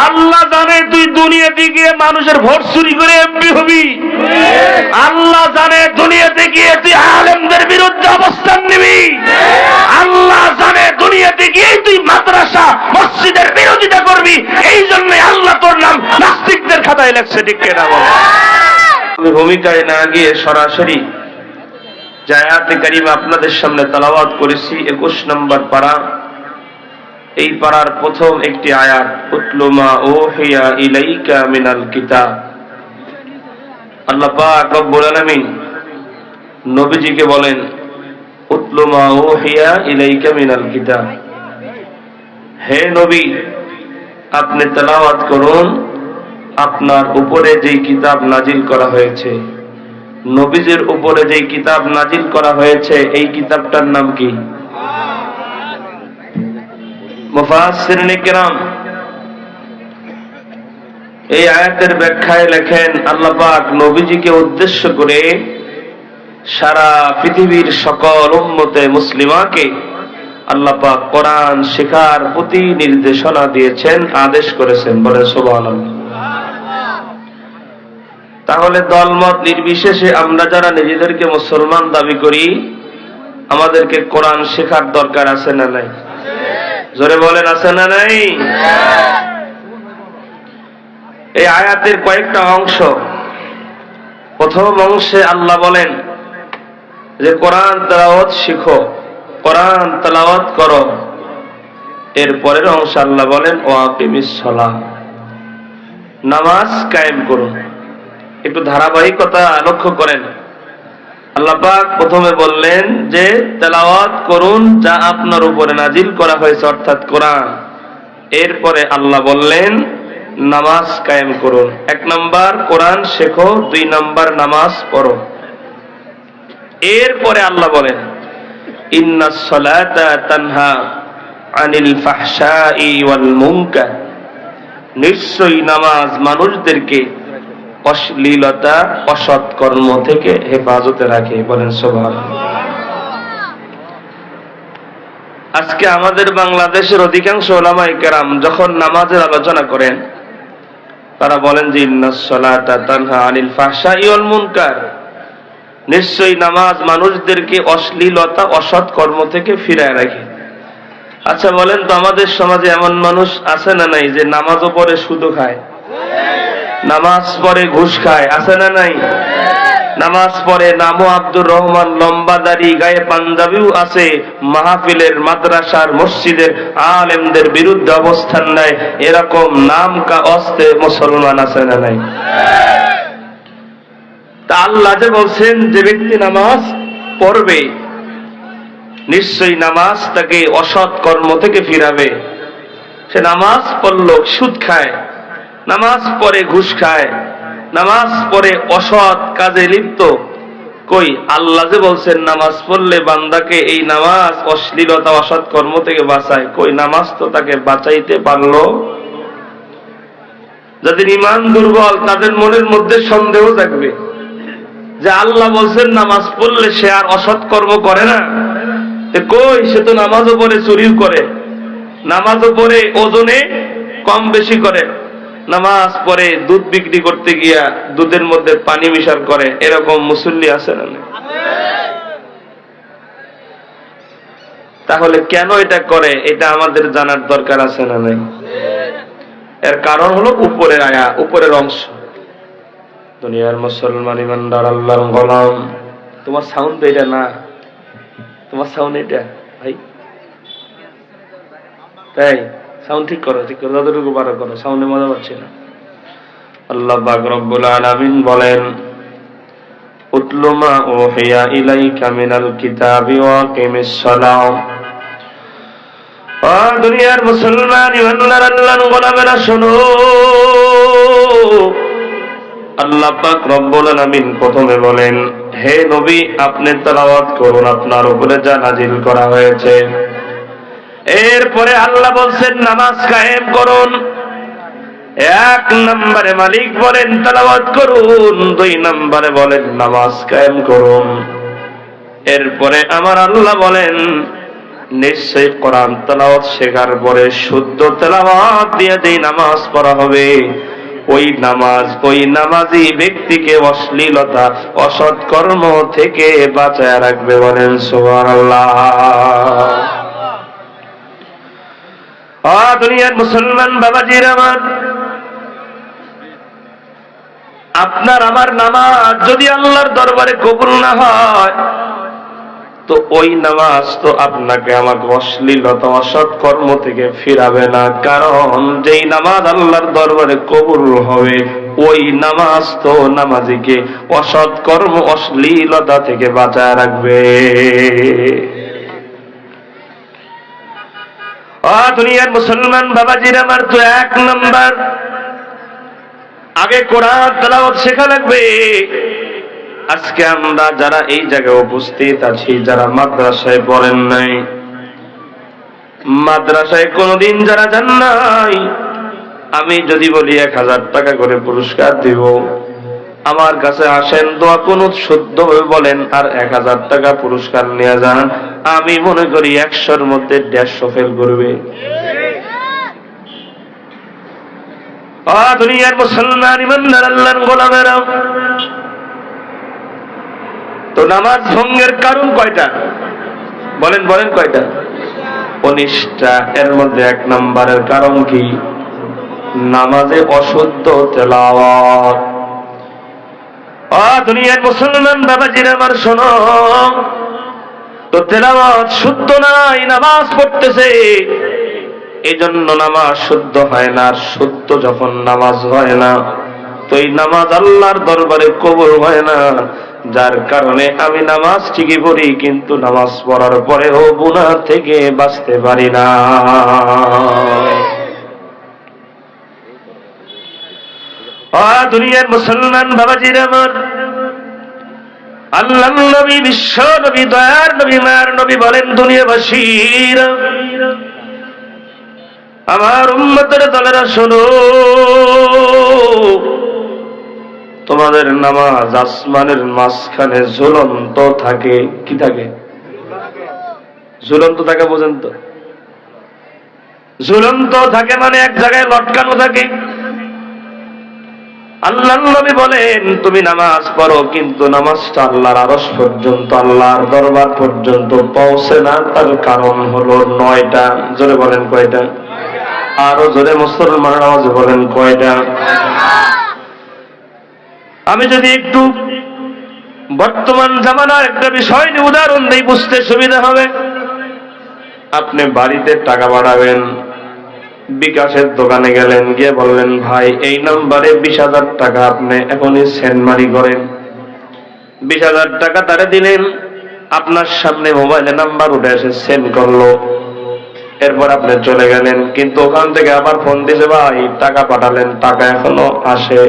আল্লাহ জানে তুই দুনিয়াতে গিয়ে মানুষের ভোট চুরি করে এমপি হবি। আল্লাহ জানে দুনিয়াতে গিয়ে তুই আলেমদের বিরুদ্ধে অবস্থান নিবি। আল্লাহ জানে দুনিয়াতে গিয়ে তুই মাদ্রাসা মসজিদের বিরোধিতা করবি। এই জন্য আল্লাহ তোর নাম নাস্তিকদের খাতায় লেখছে। ঠিক কিনা বল? আমি ভূমিকায় না গিয়ে সরাসরি যে আয়াতে কারিমা আপনাদের সামনে তেলাওয়াত করেছি 21 নম্বর পারা, এই পারার প্রথম একটি আয়াত, উতলু মা উহিয়া ইলাইকা মিনাল কিতাব। আল্লাহ পাক রব্বুল আলামিন নবীজিকে বলেন, উতলু মা উহিয়া ইলাইকা মিনাল কিতাব, হে নবী আপনি তেলাওয়াত করুন আপনার উপরে যেই কিতাব নাজিল করা হয়েছে। নবীজির উপরে যেই কিতাব নাজিল করা হয়েছে এই কিতাবটার নাম কি? মুফাসসিরিন কিরাম এই আয়াতের ব্যাখ্যায় লেখেন, আল্লাহ পাক নবীজিকে উদ্দেশ্য করে সারা পৃথিবীর সকল উম্মতে মুসলিমাকে আল্লাহ পাক কোরআন শেখার প্রতি নির্দেশনা দিয়েছেন, আদেশ করেছেন। বলে সুবহানাল্লাহ। তাহলে দলমত নির্বিশেষে আমরা যারা নিজেদেরকে মুসলমান দাবি করি, আমাদেরকে কোরআন শেখার দরকার আছে না নাই? জোরে বলেন, আছে না নাই? এই আয়াতের কয়েকটা অংশ। প্রথম অংশে আল্লাহ বলেন যে কোরআন তেলাওয়াত শিখো, কোরআন তেলাওয়াত করো। এর পরের অংশে আল্লাহ বলেন ওয়াকিমিস সালাহ, নামাজ কায়েম করুন। একটু ধারাবাহিকতা লক্ষ্য করেন। আল্লাহ পাক প্রথমে বললেন যে তেলাওয়াত করুন যা আপনার উপরে নাজিল করা হয়েছে, অর্থাৎ কোরআন। এরপরে আল্লাহ বললেন নামাজ কায়েম করুন। 1 নাম্বার কোরআন শেখো, 2 নাম্বার নামাজ পড়ো। এরপরে আল্লাহ বলেন ইন্নাস সালাতা তানহা আনিল ফাহশাই ওয়াল মুনকার, নিশ্চয়ই নামাজ মানুষদেরকে অশ্লীলতা অসৎ কর্ম থেকে হেফাজতে রাখে। বলেন সুবহানাল্লাহ। আজকে আমাদের বাংলাদেশের অধিকাংশ উলামায়ে কেরাম যখন নামাজের আলোচনা করেন তারা বলেন যে ইন্নাস সালাতা তানহা আনিল ফাহশাই ওয়াল মুনকার, নিশ্চয়ই নামাজ মানুষদেরকে অশ্লীলতা অসৎ কর্ম থেকে ফিরায় রাখে। আচ্ছা বলেন তো, আমাদের সমাজে এমন মানুষ আছে না নাই যে নামাজও পড়ে সুদও খায়, নামাজ পড়ে ঘুষ খায়? আছে না নাই? নামাজ পড়ে, নামও আব্দুর রহমান, লম্বা দাড়ি, গায়ে পাঞ্জাবিও আছে, মাহফিলের মাদ্রাসার মসজিদের আলেমদের বিরুদ্ধে অবস্থান নেয়, এরকম নাম কা অস্তে মুসলমান আছে না নাই? তা আল্লাহ যে বলছেন যে ব্যক্তি নামাজ পড়বে নিশ্চয়ই নামাজ তাকে অসৎ কর্ম থেকে ফিরাবে। সে নামাজ পড়ল সুদ খায়, নামাজ পড়ে ঘুষ খায়, নামাজ পড়ে অসৎ কাজে লিপ্ত, কই আল্লাহ যে বলছেন নামাজ পড়লে বান্দাকে এই নামাজ অশ্লীলতা অসৎ কর্ম থেকে বাঁচায়, কই নামাজ তো তাকে বাঁচাইতে পারলো? যাদের ঈমান দুর্বল তাদের মনের মধ্যে সন্দেহ থাকবে যে আল্লাহ বলছেন নামাজ পড়লে সে আর অসৎ কর্ম করে না, কই সে তো নামাজও পড়ে চুরিও করে, নামাজও পড়ে ওজনে কম বেশি করে, নামাজ পড়ে দুধ বিক্রি করতে গিয়া দুধের মধ্যে পানি মিশাল করে, এরকম মুসল্লি আছে না? তাহলে কেন এটা করে এটা আমাদের জানার দরকার আছে না নাই? এর কারণ হলো উপরের আয়া, উপরের অংশ। দুনিয়ার মুসলমান ইমানদার আল্লাহর গোলাম, তোমার সাউন্ড এটা না, তোমার সাউন্ড এটা ভাই, তাই সাউন্ড ঠিক করো, ঠিক করো, যতটুকু পারো করো, সাউন্ডে মজা পাচ্ছি না। আল্লাহ পাক রব্বুল আলামিন বলেন উতলু মা উহিয়া ইলাইকা মিনাল কিতাবি ওয়াকিমিস সালাহ। ও দুনিয়ার মুসলমান ইমানদার আল্লাহর গোলামেরা শোনো, আল্লাহ পাক রব্বুল আলামিন প্রথমে বলেন হে নবী আপনি তেলাওয়াত করুন আপনার উপরে যা নাজিল করা হয়েছে। এরপরে আল্লাহ বলছেন নামাজ কায়েম করুন। 1 নম্বরে মালিক বলেন তেলাওয়াত করুন, 2 নম্বরে বলেন নামাজ কায়েম করুন। এরপরে আমার আল্লাহ বলেন নিশ্চয়ই কোরআন তেলাওয়াত শেখার পরে শুদ্ধ তেলাওয়াত দিয়ে যেই নামাজ পড়া হবে, ওই নামাজি ব্যক্তিকে অশ্লীলতা অসৎ কর্ম থেকে বাঁচায় রাখবে। বলেন সুবহানাল্লাহ। দুনিয়ার মুসলমান বাবাজির আমার, আপনার আমার নামাজ যদি আল্লাহর দরবারে কবুল না হয়, তো ওই নামাজ তো আপনাকে আমাকে অশ্লীলতা অসৎ কর্ম থেকে ফিরাবে না। কারণ যেই নামাজ আল্লাহর দরবারে কবুল হবে, ওই নামাজ তো নামাজিকে অসৎ কর্ম অশ্লীলতা থেকে বাঁচায় রাখবে। দুনিয়ার মুসলমান বাবাজির আমার, তো এক নম্বর আগে কোরআন তেলাওয়াত শেখা লাগবে। আজকে আমরা যারা এই জায়গায় উপস্থিত আছি, যারা মাদ্রাসায় পড়েন নাই, মাদ্রাসায় কোনদিন যারা যান নাই, আমি যদি বলি 1000 টাকা করে পুরস্কার দিব, আমার কাছে আসেন, দোয়া কুনুত শুদ্ধভাবে বলেন, আর 1000 টাকা পুরস্কার নিয়ে যান, আমি মনে করি 100-র মধ্যে 150 ফেল করবে। দুনিয়ার মুসলমান ইমানদার আল্লাহর গোলামেরা, তো নামাজ ভঙ্গের কারণ কয়টা? বলেন বলেন কয়টা? 19টা। এর মধ্যে 1 নম্বরের কারণ কি? নামাজে অশুদ্ধ তেলাওয়াত। দুনিয়ার মুসলমান বাবাজিরা আমার শোনো, তো তেলাওয়াত শুদ্ধ নাই, নামাজ পড়তেছে, এই জন্য নামাজ শুদ্ধ হয় না। আর শুদ্ধ যখন নামাজ হয় না, তো এই নামাজ আল্লাহর দরবারে কবুল হয় না। যার কারণে আমি নামাজ ঠিকই পড়ি, কিন্তু নামাজ পড়ার পরেও গুনাহ থেকে বাঁচতে পারি না। দুনিয়ার মুসলমান বাবাজিরা আমার, আল্লাহর নবী, বিশ্ব নবী, দয়ার নবী, মায়ার নবী বলেন, দুনিয়াবাসীরা, আমার উম্মতের দলেরা শোনো, তোমাদের নামাজ আসমানের মাঝখানে ঝুলন্ত থাকে। কি থাকে? ঝুলন্ত থাকে, বোঝেন তো? ঝুলন্ত থাকে মানে এক জায়গায় লটকানো থাকে। আল্লাহর নবী বলেন, তুমি নামাজ পড়ো, কিন্তু নামাজটা আল্লাহর আরশ পর্যন্ত, আল্লাহর দরবার পর্যন্ত পৌঁছে না। তার কারণ হলো 9টা। জোরে বলেন কয়টা? আরো জোরে মুসলমান আওয়াজে বলেন কয়টা? আমি যদি একটু বর্তমান জামানার একটা বিষয় নিয়ে উদাহরণ দেই, বুঝতে সুবিধা হবে। আপনি বাড়িতে টাকা পাঠাবেন, বিকাশের দোকানে গেলেন, গিয়ে বললেন, ভাই এই নম্বরে 20,000 টাকা আপনি এখনই সেন্ড মানি করেন। 20,000 টাকা তারে দিলেন, আপনার সামনে মোবাইলে নাম্বার উঠে এসে সেন্ড করলো। এরপর আপনি চলে গেলেন, কিন্তু ওখান থেকে আবার ফোন দিয়েছে, ভাই টাকা পাঠালেন, টাকা এখনো আসে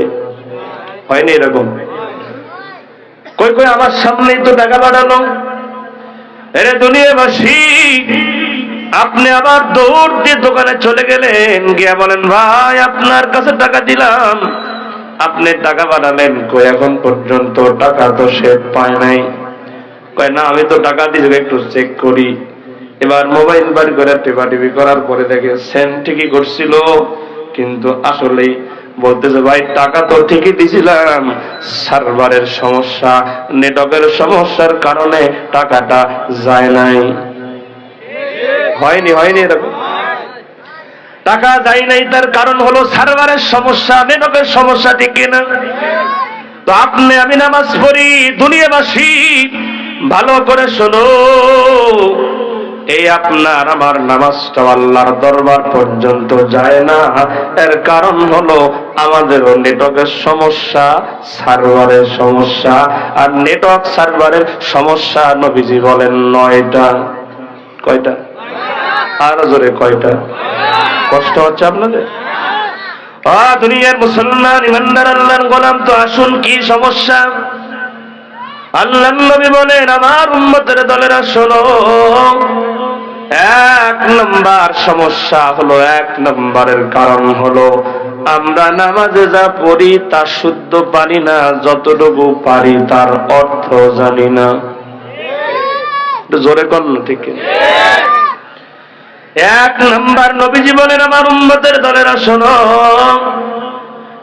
হয়নি। এরকম কই কই আমার সামনেই তো টাকা পাঠালো। এরে দুনিয়াবাসী, আপনি আবার দৌড় দিয়ে দোকানে চলে গেলেন, গিয়ে বলেন, ভাই আপনার কাছে টাকা দিলাম, আপনি টাকা পাঠালেন, কই এখন পর্যন্ত টাকা তো সে পায় নাই। কয় না, আমি তো টাকা দিয়ে একটু চেক করি। এবার মোবাইল বার করে টিপাটিপি করার পরে দেখে সেন্ড ঠিকই করছিল, কিন্তু আসলেই বলতেছে, ভাই টাকা তো ঠিকই দিছিলাম, সার্ভারের সমস্যা, নেটওয়ার্কের সমস্যার কারণে টাকাটা যায় নাই। হয়নি হয়নি এরকম? টাকা যায় নাই, তার কারণ হলো সার্ভারের সমস্যা, নেটওয়ার্কের সমস্যা, ঠিক কিনা? তো আপনি আমি নামাজ পড়ি, দুনিয়াবাসী ভালো করে শোনো, এই আপনার আমার নামাজটা আল্লাহর দরবার পর্যন্ত যায় না। এর কারণ হলো আমাদেরও নেটওয়ার্কের সমস্যা, সার্ভারের সমস্যা। আর নেটওয়ার্ক সার্ভারের সমস্যা নবীজি বলেন 9টা। কয়টা? আরো জোরে কয়টা? কষ্ট হচ্ছে আপনাদের? দুনিয়ার মুসলমান ইমানদার আল্লাহর গোলাম, তো আসুন কি সমস্যা? আল্লাহর নবী বলেন, আমার উম্মতের দলেরা শোনো, 1 নম্বর সমস্যা হলো, 1 নম্বরের কারণ হলো আমরা নামাজে যা পড়ি তা শুদ্ধ পারি না, যতটুকু পারি তার অর্থ জানি না। জোরে কর না, ঠিক? এক নাম্বার নবীজি বলেন, আমার উম্মতের দলেরা শোনো,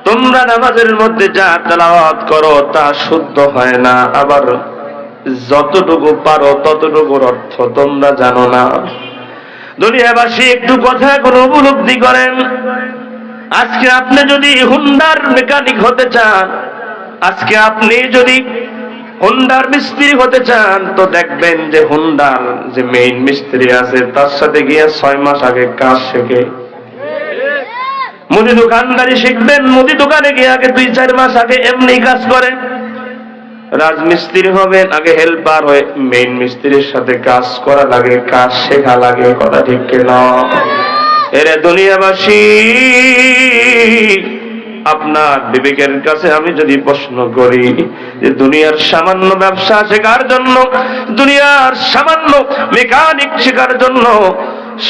তোমরা নামাজের মধ্যে যা তেলাওয়াত করো তা শুদ্ধ হয় না, আবার যতটুকু পারো ততটুকুর অর্থ তোমরা জানো না। দুনিয়াবাসী একটু কথাগুলো উপলব্ধি করেন। আজকে আপনি যদি হুন্ডার মেকানিক হতে চান, আজকে আপনি যদি হুন্ডার মিস্ত্রি হতে চান, তো দেখবেন যে হুন্ডার যে মেইন মিস্ত্রি আছে তার সাথে গিয়ে 6 মাস আগে কাজ শেখে। মুদি দোকানদারি শিখবেন, মুদি দোকানে গিয়ে আগে 2-4 মাস আগে এমনি কাজ করে। রাজমিস্ত্রি হবেন, আগে হেল্পার হয়ে মেইন মিস্ত্রির সাথে কাজ করা লাগে, কাজ শেখা লাগে। কথা ঠিক কিনা? এরে দুনিয়াবাসী, আপনার বিবেকের কাছে আমি যদি প্রশ্ন করি যে দুনিয়ার সামান্য ব্যবসা শেখার জন্য, দুনিয়ার সামান্য মেকানিক শেখার জন্য,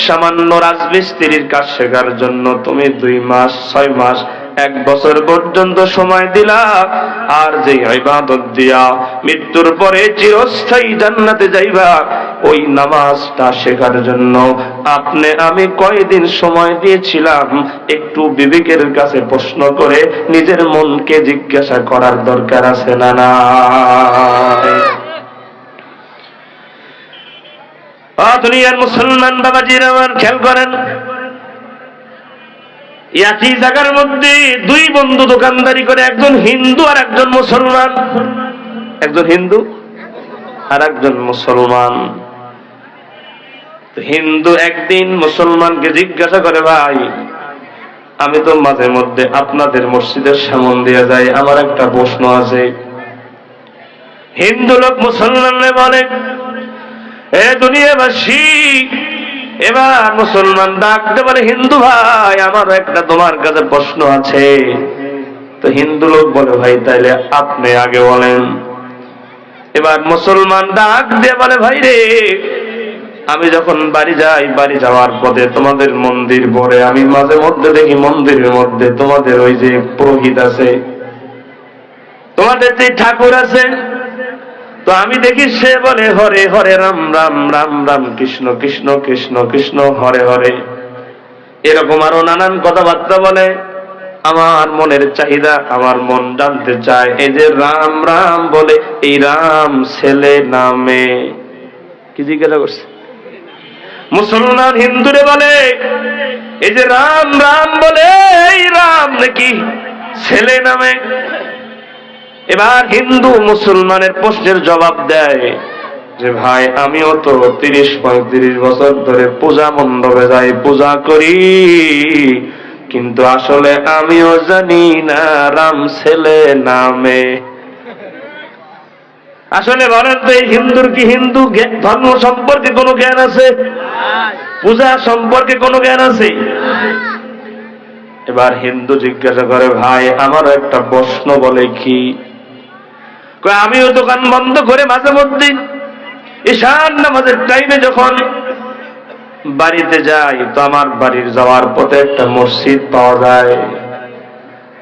সামান্য রাজমিস্ত্রির কাজ শেখার জন্য তুমি 2 মাস, 6 মাস, 1 বছর পর্যন্ত সময় দিলা, আর যে ইবাদত দিয়া মৃত্যুর পরে চিরস্থায়ী জান্নাতে যাইবা, ওই নামাজটা শেখার জন্য আপনি আমি কয়দিন সময় দিয়েছিলাম? একটু বিবেকের কাছে প্রশ্ন করে নিজের মনকে জিজ্ঞাসা করার দরকার আছে না? না, দুনিয়ার মুসলমান বাবাজিরা আমার খেয়াল করেন, একই জায়গার মধ্যে 2 বন্ধু দোকানদারি করে, একজন হিন্দু আর একজন মুসলমান। একজন হিন্দু আর একজন মুসলমান। হিন্দু একদিন মুসলমানকে জিজ্ঞাসা করে, ভাই আমি তো মাঝে মধ্যে আপনাদের মসজিদের সামনে দিয়ে যাই, আমার একটা প্রশ্ন আছে। হিন্দু লোক মুসলমানকে বলে, এ দুনিয়াবাসী, এবার মুসলমান ডাকতে বলে, হিন্দু ভাই আমার একটা তোমার কাছে প্রশ্ন আছে। তো হিন্দু লোক বলে, ভাই তাইলে আপনি আগে বলেন। এবার মুসলমান ডাক দিয়ে বলে, ভাই রে, আমি যখন বাড়ি যাই, বাড়ি যাওয়ার পথে তোমাদের মন্দির পড়ে, আমি মাঝে মধ্যে দেখি মন্দিরের মধ্যে তোমাদের ওই যে পুরোহিত আছে, তোমাদের যে ঠাকুর আছে, তো আমি দেখি সে বলে হরে হরে রাম রাম রাম রাম কৃষ্ণ কৃষ্ণ কৃষ্ণ কৃষ্ণ হরে হরে, এরকম আরো নানান কথাবার্তা বলে। আমার মনের চাহিদা, আমার মন জানতে চায়, এই যে রাম রাম বলে, এই রাম ছেলে নামে কি জিজ্ঞাসা করছে? মুসলমান হিন্দুরে বলে, এই যে রাম রাম বলে, এই রাম নাকি ছেলে নামে? এবার হিন্দু মুসলমানের প্রশ্নের জবাব দেয় যে, ভাই আমিও তো 30-35 বছর ধরে পূজা মণ্ডপে যাই, পূজা করি, কিন্তু আসলে আমিও জানি না রাম ছেলে নামে। আসলে বলেন তো, এই হিন্দুর কি হিন্দু ধর্ম সম্পর্কে কোনো জ্ঞান আছে? পূজা সম্পর্কে কোনো জ্ঞান আছে? এবার হিন্দু জিজ্ঞাসা করে, ভাই আমারও একটা প্রশ্ন। বলে কি? আমিও দোকান বন্ধ করে মাঝে মধ্যে ঈশান নামাজের টাইমে যখন বাড়িতে যাই, তো আমার বাড়ির যাওয়ার পথে একটা মসজিদ পাওয়া যায়,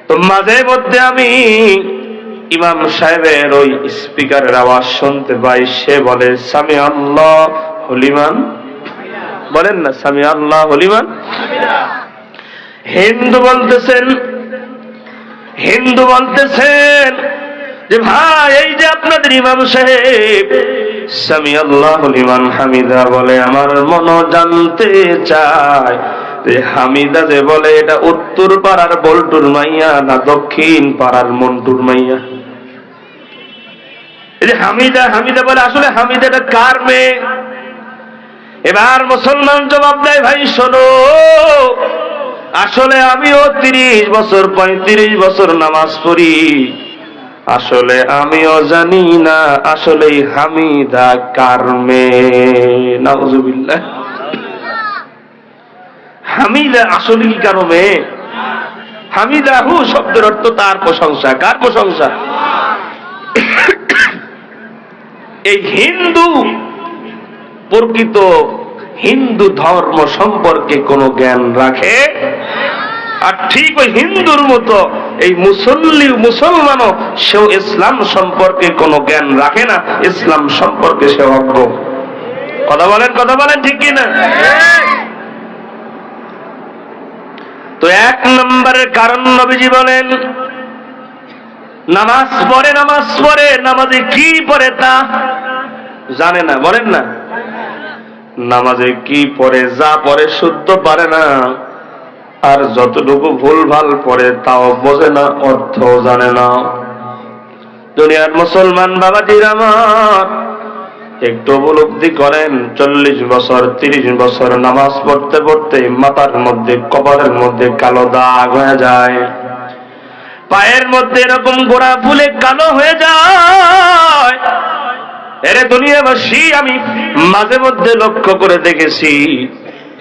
তো মাঝে মধ্যে আমি ইমাম সাহেবের ওই স্পিকারের আওয়াজ শুনতে পাই, সে বলে সামি আল্লাহ হলিমান, বলেন না সামি আল্লাহ হলিমান। হিন্দু বলতেছেন যে, ভাই এই যে আপনাদের ইমাম সাহেব সামি আল্লাহ লিমান হামিদা বলে, আমার মন জানতে চায় যে হামিদা যে বলে, এটা উত্তর পাড়ার বল্টুর মাইয়া না দক্ষিণ পাড়ার মন্টুর মাইয়া? এই যে হামিদা হামিদা বলে, আসলে হামিদাটা কার মেয়ে? এবার মুসলমান জবাব দেয়, ভাই শোনো, আসলে আমিও 30 বছর 35 বছর নামাজ পড়ি, আসলে আমিও জানি না আসলে হামিদা কার মেয়ে। নাউজুবিল্লাহ। হামিদা আসলে কি কারো মেয়ে? হামিদাহু শব্দের অর্থ তার প্রশংসা। কার প্রশংসা? এই হিন্দু প্রকৃত হিন্দু ধর্ম সম্পর্কে কোনো জ্ঞান রাখে, আর ঠিক ওই হিন্দুর মতো এই মুসলমানও সেও ইসলাম সম্পর্কে কোনো জ্ঞান রাখে না, ইসলাম সম্পর্কে সে অজ্ঞ। কথা বলেন ঠিক কিনা? তো এক নম্বরের কারণ নবীজি বলেন, নামাজ পড়ে নামাজে কি পড়ে তা জানে না। বলেন না, নামাজে কি পড়ে, যা পড়ে শুদ্ধ পারে না, আর যতটুকু ভুল ভাল পড়ে তাও বোঝে না, অর্থ জানে না। দুনিয়ার মুসলমান বাবাজির আমার, একটু উপলব্ধি করেন, 40 বছর 30 বছর নামাজ পড়তে পড়তে মাথার মধ্যে কপালের মধ্যে কালো দাগ হয়ে যায়, পায়ের মধ্যে এরকম গোড়া ফুলে কালো হয়ে যায়। এরে দুনিয়াবাসী, আমি মাঝে মধ্যে লক্ষ্য করে দেখেছি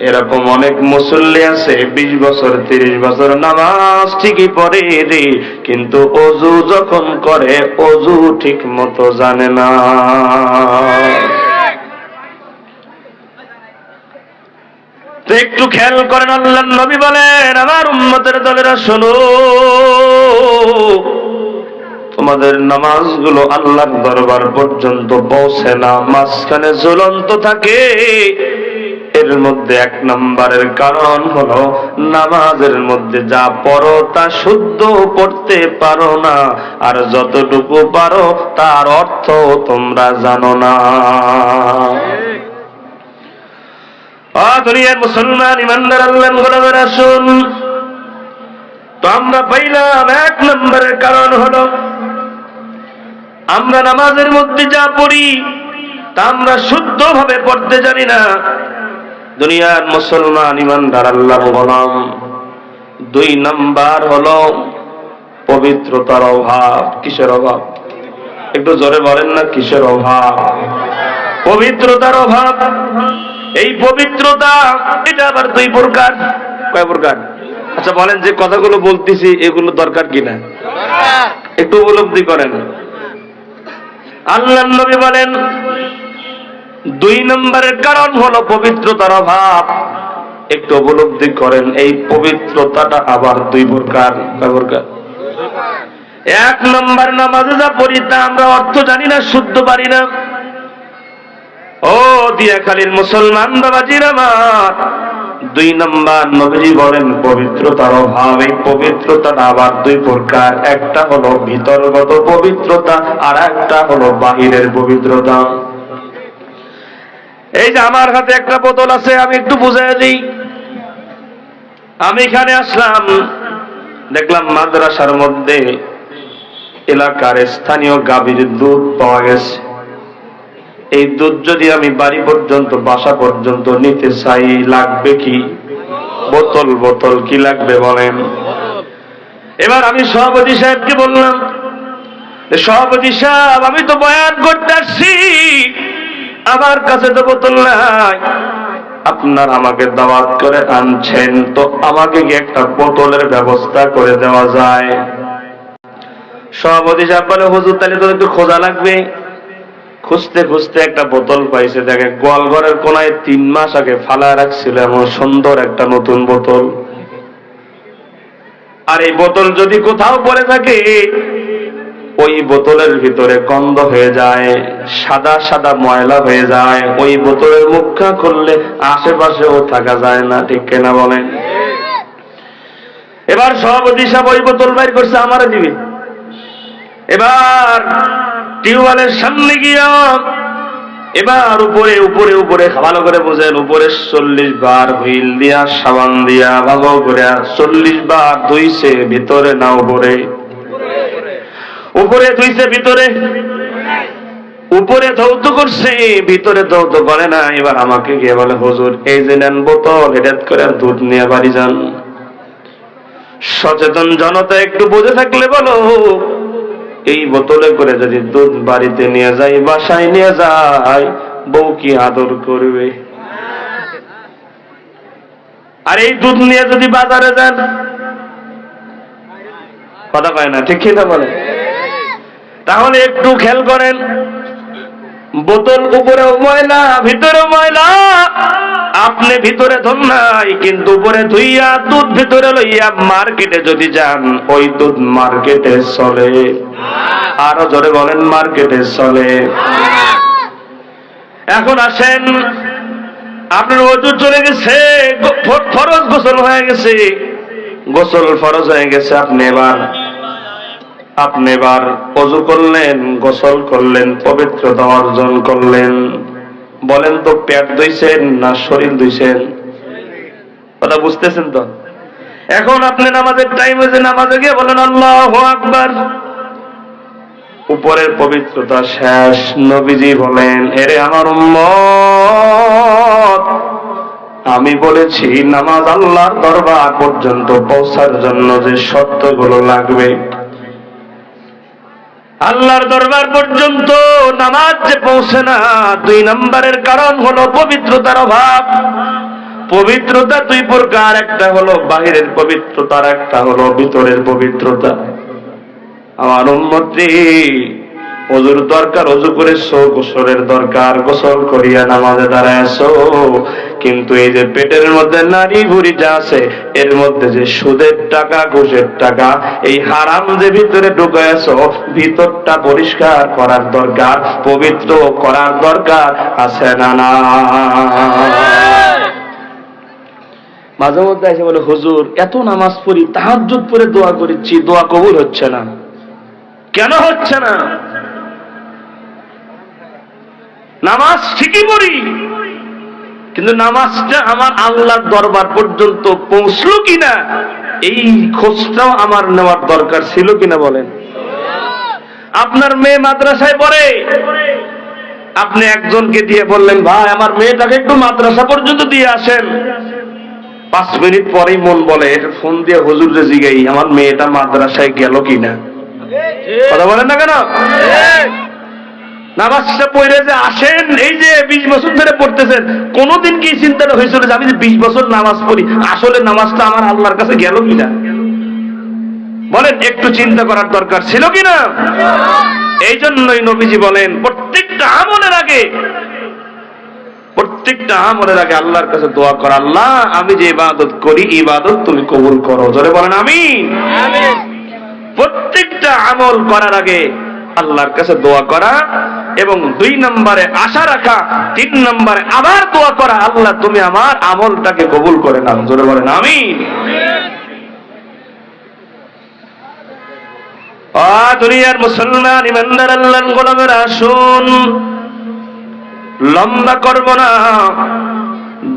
এরকম অনেক মুসল্লি আছে 20 বছর 30 বছর নামাজ ঠিকই পড়ে রে, কিন্তু অজু যখন করে অজু ঠিক মতো জানে না। তো একটু খেয়াল করেন, আল্লাহর নবী বলেন, আমার উম্মতের দলেরা শোনো, তোমাদের নামাজগুলো আল্লাহর দরবার পর্যন্ত পৌঁছে না, মাঝখানে ঝুলন্ত থাকে। এর মধ্যে এক নম্বরের কারণ হলো নামাজের মধ্যে যা পড়ো তা শুদ্ধ পড়তে পারো না, আর যতটুকু পারো তার অর্থ তোমরা জানো না। দুনিয়ার মুসলমান ইমানদার আল্লাহর গোলামের আসুন, তো আমরা পাইলাম এক নম্বরের কারণ হলো আমরা নামাজের মধ্যে যা পড়ি তা আমরা শুদ্ধভাবে পড়তে জানি না। দুনিয়ার মুসলমান ইমানদার আল্লাহর গোলাম, 2 নাম্বার হলো পবিত্রতার অভাব। কিসের অভাব? একটু জোরে বলেন না, কিসের অভাব? পবিত্রতার অভাব। এই পবিত্রতা এটা আবার 2 প্রকার। কয় প্রকার? আচ্ছা বলেন, যে কথাগুলো বলতেছি এগুলো দরকার কিনা একটু উপলব্ধি করেন। আল্লাহর নবী বলেন 2 নম্বরের কারণ হলো পবিত্রতার অভাব। একটু উপলব্ধি করেন, এই পবিত্রতাটা আবার 2 প্রকার। কয় প্রকার? 1 নম্বর, নামাজে যা পড়ি তা আমরা অর্থ জানি না, শুদ্ধ পারি না। ও দিয়াখালীর মুসলমান বাবাজির আমার, 2 নম্বর নবীজি বলেন পবিত্রতার অভাব। এই পবিত্রতাটা আবার 2 প্রকার। একটা হলো ভিতরগত পবিত্রতা, আর একটা হলো বাহিরের পবিত্রতা। এই যে আমার হাতে একটা বোতল আছে, আমি একটু বুঝাই দিই। আমি এখানে আসলাম, দেখলাম মাদ্রাসার মধ্যে এলাকার স্থানীয় গাভীর দুধ পাওয়া গেছে। এই দুধ যদি আমি বাড়ি পর্যন্ত, বাসা পর্যন্ত নিতে চাই, লাগবে কি? বোতল। বোতল কি লাগবে বলেন? এবার আমি সভাপতি সাহেবকে বললাম, সভাপতি সাহেব, আমি তো বয়ান করতে আসছি, আমার কাছে তো বোতল নাই, আপনার আমাকে দাওয়াত করে আনছেন, তো আমাকে কি একটা বোতলের ব্যবস্থা করে দেওয়া যায়? সভাপতি সাহেব বলে, হুজুর তাহলে তো একটু খোঁজা লাগবে। খুঁজতে খুঁজতে একটা বোতল পাইছে, দেখে গোয়ালঘরের কোনায় 3 মাস আগে ফালা রাখছিল এমন সুন্দর একটা নতুন বোতল। আর এই বোতল যদি কোথাও পড়ে থাকে, ওই বোতলের ভিতরে গন্ধ হয়ে যায়, সাদা সাদা ময়লা হয়ে যায়। ওই বোতলের মুখটা খুললে আশেপাশেও থাকা যায় না, ঠিক কিনা বলেন? এবার সভাপতি সাহেব ওই বোতল বাইর করছে, আমারে দিবে। এবার টিউবওয়েলের সামনে গিয়া, এবার উপরে উপরে উপরে ভালো করে বুঝেন, উপরে 40 বার হুইল দিয়া সাবান দিয়া ভালো করে 40 বার ধুইছে, ভিতরে না উপরে? উপরে ধুইছে, ভিতরে? উপরে ধৌত করছে, ভিতরে ধৌত করে না। এবার আমাকে গিয়ে বলে, হুজুর এই যে নেন বোতল, এটা করে দুধ নিয়ে বাড়ি যান। সচেতন জনতা একটু বুঝে থাকলে বলো, এই বোতলে করে যদি দুধ বাড়িতে নিয়ে যাই, বাসায় নিয়ে যাই, বউ কি আদর করবে? আর এই দুধ নিয়ে যদি বাজারে যান, কথা কয় না, ঠিক কিনা বলে? তাহলে একটু খেয়াল করেন, বোতল উপরেও ময়লা, ভিতরেও ময়লা। আপনি ভিতরে ধন নাই, কিন্তু উপরে ধুইয়া দুধ ভিতরে লইয়া মার্কেটে যদি যান, ওই দুধ মার্কেটে চলে। আরো জোরে বলেন, মার্কেটে চলে। এখন আসেন, আপনার ওযু চলে গেছে, ফরজ গোসল হয়ে গেছে, গোসল ফরজ হয়ে গেছে, আপনি এবার ওযু করলেন, গোসল করলেন, পবিত্রতা অর্জন করলেন। বলেন তো পেট ধুইছেন না শরীর ধুইছেন? কথা বুঝতেছেন তো? এখন আপনি নামাজের টাইম হয়েছে, নামাজে গিয়ে বলেন আল্লাহু আকবার, উপরের পবিত্রতা শেষ। নবীজি বলেন, এরে আমার উম্মত, আমি বলেছি নামাজ আল্লাহর দরবার পর্যন্ত পৌঁছার জন্য যে শর্তগুলো লাগবে, আল্লাহর দরবার পর্যন্ত নামাজ যে পৌঁছে না, 2 নম্বরের কারণ হলো পবিত্রতার অভাব। পবিত্রতা 2 প্রকার, একটা হলো বাহিরের পবিত্রতা, আর একটা হলো ভিতরের পবিত্রতা। আমার উম্মতী, ওযুর দরকার, ওযু করেছো, গোসলের দরকার, গোসল করিয়া নামাজে দাঁড়ায়ছো, কিন্তু এই যে পেটের মধ্যে নারী ভুঁড়ি যা আছে, এর মধ্যে যে সুদের টাকা, ঘুষের টাকা, এই হারাম যে ভিতরে ঢুকায়ছো, ভিতরটা পরিষ্কার করার দরকার, পবিত্র করার দরকার আছে না? না। মাঝে মধ্যে এসে বলে, হুজুর এত নামাজ পড়ি, তাহাজ্জুদ পড়ে দোয়া করেছি, দোয়া কবুল হচ্ছে না। কেন হচ্ছে না? নামাজ ঠিকই পড়ি, কিন্তু নামাজটা আমার আল্লাহর দরবার পর্যন্ত পৌঁছলো কিনা, এই খোঁজটাও আমার নেওয়ার দরকার ছিল কিনা বলেন। আপনার মেয়ে মাদ্রাসায় পড়ে, আপনি একজনকে দিয়ে বললেন, ভাই আমার মেয়েটাকে একটু মাদ্রাসা পর্যন্ত দিয়ে আসেন। 5 মিনিট পরেই মন বলে, ফোন দিয়ে হুজুরে জিগাই আমার মেয়েটা মাদ্রাসায় গেল কিনা। কথা বলেন না কেন? নামাজটা পড়ে যে আসেন, এই যে 20 বছর ধরে পড়তেছেন, কোনদিন কি চিন্তাটা হয়েছিল যে আমি যে 20 বছর নামাজ পড়ি, আসলে নামাজটা আমার আল্লাহর কাছে গেল কিনা? বলেন, একটু চিন্তা করার দরকার ছিল কিনা? এই জন্যই নবীজি বলেন, প্রত্যেকটা আমলের আগে আল্লাহর কাছে দোয়া কর, আল্লাহ আমি যে ইবাদত করি, ইবাদত তুমি কবুল করো। জোরে বলেন আমিন। প্রত্যেকটা আমল করার আগে আল্লাহর কাছে দোয়া করা, এবং 2 নম্বরে আশা রাখা, 3 নম্বরে আবার দোয়া করা, আল্লাহ তুমি আমার আমলটাকে কবুল করে নাও। জোরে বলেন আমিন। দুনিয়ার মুসলমান ইমানদার আল্লাহর গোলামেরা, আসুন, লম্বা করব না।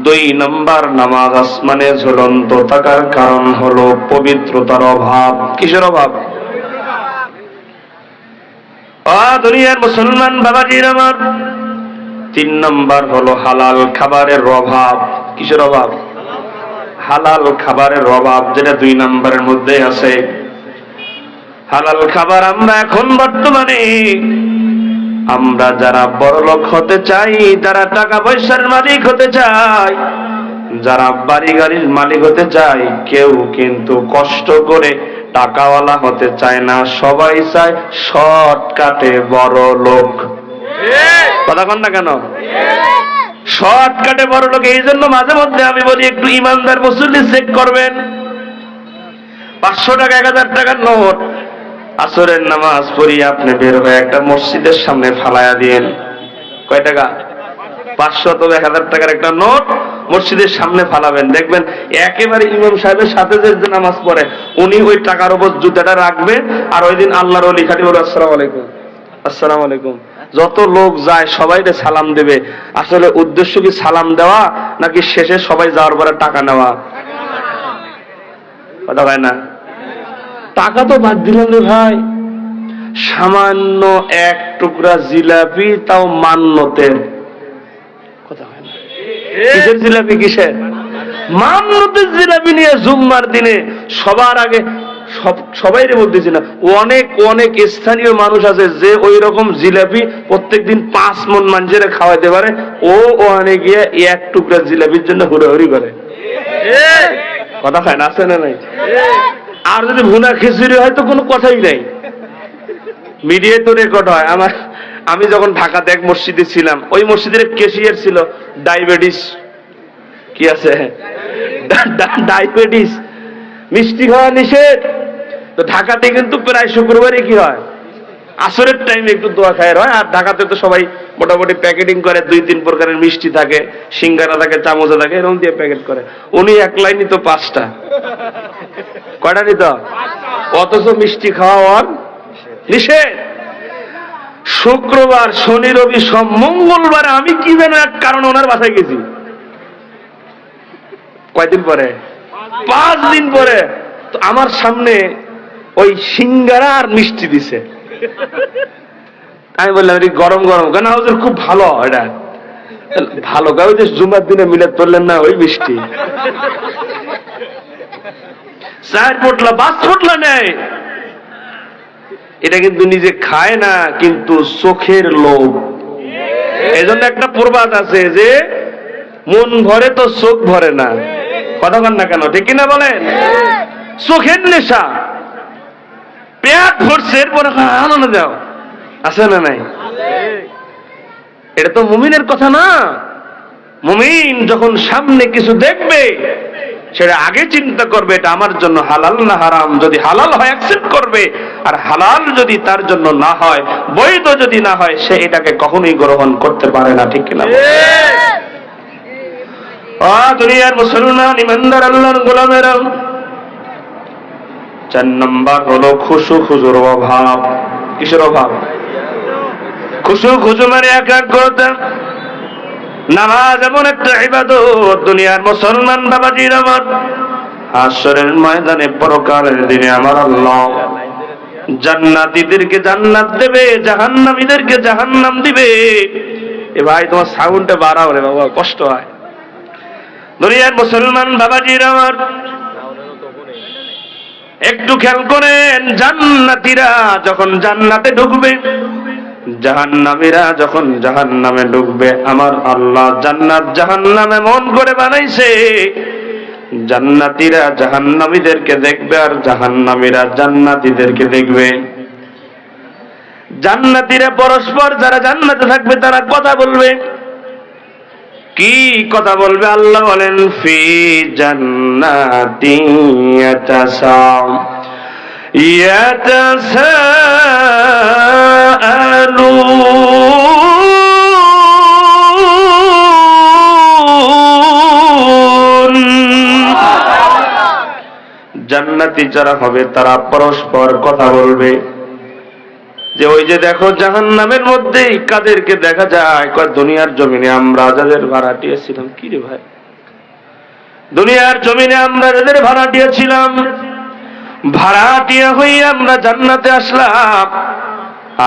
2 নম্বর, নামাজ আসমানে ঝুলন্ত থাকার কারণ হলো পবিত্রতার অভাব। কিসের অভাব? দুনিয়ার মুসলমান বাবাজির আমার, 3 নম্বর হলো হালাল খাবারের অভাব। কিসের অভাব? হালাল খাবারের অভাব, যেটা 2 নম্বরের মধ্যে আছে। হালাল খাবার আমরা এখন বর্তমানে, আমরা যারা বড়লোক হতে চাই, যারা টাকা পয়সার মালিক হতে চাই, যারা বাড়ি গাড়ির মালিক হতে চাই, কেউ কিন্তু কষ্ট করে টাকাওয়ালা হতে চায় না। সবাই চায় শর্টকাটে বড় লোক। কথা কন না কেন? শর্টকাটে বড় লোক। এই জন্য মাঝে মধ্যে আমি বলি, একটু ইমানদার মুসল্লি চেক করবেন। 500 টাকা, 1000 টাকার নোট আসরের নামাজ পড়ি আপনি বের হয়ে একটা মসজিদের সামনে ফালায়া দিয়েন। কয় টাকা? 500 তো 1000 টাকার একটা নোট মসজিদের সামনে ফালাবেন, দেখবেন একেবারে ইমাম সাহেবের সাথে যে নামাজ পড়ে, উনি ওই টাকার উপর জুতাটা রাখবে, আর ওই দিন আল্লাহর ওলি খালি বলে আসসালামু আলাইকুম, আসসালামু আলাইকুম। যত লোক যায় সবাইকে সালাম দেবে। আসলে উদ্দেশ্য কি সালাম দেওয়া, নাকি শেষে সবাই যাওয়ার পরে টাকা নেওয়া? কথা হয় না। টাকা তো বাদ দিলেন রে ভাই, সামান্য 1 টুকরা জিলাপি, তাও মান্নতের। কথা হয় না। কিসের জিলাপি? কিসের? মান্নতের জিলাপি নিয়ে জুম্মার দিনে সবার আগে সবাই বলতেছি না, অনেক অনেক স্থানীয় মানুষ আছে যে ওই রকম জিলাপি প্রত্যেকদিন 5 মণ মানুষের খাওয়াইতে পারে। ওখানে গিয়ে 1 টুকরা জিলাপির জন্য হুড়োহুড়ি করে। কথা হয় না? আছে না নাই? আর যদি ভুনা খিচুড়ি হয় তো কোনো কথাই নাই, মিডিয়ায় তো রেকর্ড হয়। আমি যখন ঢাকাতে এক মসজিদে ছিলাম, ওই মসজিদের ক্যাশিয়ার ছিল ডায়াবেটিস। কি আছে? ডায়াবেটিস। মিষ্টি খাওয়া নিষেধ। তো ঢাকাতে কিন্তু প্রায় শুক্রবারই কি হয়? আসরের টাইমে একটু দোয়া খায় হয়। আর ঢাকাতে তো সবাই মোটামুটি প্যাকেটিং করে, 2-3 প্রকারের মিষ্টি থাকে, সিঙ্গারা থাকে, চামচা থাকে, এরকম দিয়ে প্যাকেট করে। উনি একলাই নিত 5টা। কয়টা নিত? অথচ মিষ্টি খাওয়া নিষেধ। শুক্রবার, শনি, রবি, সোম, মঙ্গলবার আমি কি যেন এক কারণে ওনার বাসায় গেছি। কয়দিন পরে? 5 দিন পরে তো আমার সামনে ওই সিঙ্গারা আর মিষ্টি দিছে। আমি বললাম এটা গরম গরম কেন? হুজুর খুব ভালো। এটা ভালো গাও যে জুমার দিনে মিলাদ পড়লেন না, ওই মিষ্টি। 4 পোটলা 5 পোটলা নেয়। এটা কিন্তু নিজে খায় না, কিন্তু চোখের লোভ। এই জন্য একটা প্রবাদ আছে যে মন ভরে তো চোখ ভরে না। কথা বল না কেন? ঠিক কিনা বলেন? চোখের নেশা। পেট ভরছে, এরপরে আনন্দ দাও, আছে না নাই? এটা তো মুমিনের কথা না। মুমিন যখন সামনে কিছু দেখবে সেটা আগে চিন্তা করবে এটা আমার জন্য হালাল না হারাম। যদি হালাল হয় অ্যাকসেপ্ট করবে, আর হালাল যদি তার জন্য না হয়, বৈধ যদি না হয়, সে এটাকে কখনোই গ্রহণ করতে পারে না। ঠিক কিনা? দুনিয়ার মুসলমান ইমানদার আল্লাহর গোলামেরা, 4 নাম্বার হলো খুশু খুজুর অভাব। কিসের অভাব? খুশু খুজু মানে একাগ্রতা। নামাজ এমন একটা ইবাদত, দুনিয়ার মুসলমান বাবাজির আমার, হাশরের ময়দানে পরকালের দিনে আমার আল্লাহ জান্নাতীদেরকে জান্নাত দেবে, জাহান্নামীদেরকে জাহান্নাম দিবে। এ ভাই তোমার সাউন্ডটা বাড়াও রে বাবা, কষ্ট হয়। দুনিয়ার মুসলমান বাবাজির আমার, একটু খেয়াল করেন, জান্নাতীরা যখন জান্নাতে ঢুকবে, জাহান্নামীরা যখন জাহান্নামে ঢুকবে, আমার আল্লাহ জান্নাত জাহান্নাম এমন করে বানাইছে, জান্নাতীরা জাহান্নামীদেরকে দেখবে আর জাহান্নামীরা জান্নাতীদেরকে দেখবে। জান্নাতীরা পরস্পর, যারা জান্নাতে থাকবে তারা কথা বলবে। কি কথা বলবে? আল্লাহ বলেন ফি জান্নাতিন ইয়াতাসাআলুন। জান্নাতি যারা হবে তারা পরস্পর কথা বলবে যে ওই যে দেখো জাহান্নামের মধ্যেই কাদেরকে দেখা যায়। দুনিয়ার জমিনে আমরা যাদের ভাড়াটিয়া ছিলাম, কি রে ভাই, দুনিয়ার জমিনে আমরা যাদের ভাড়াটিয়া ছিলাম, ভাড়াটিয়া হইয়া আমরা জান্নাতে আসলাম,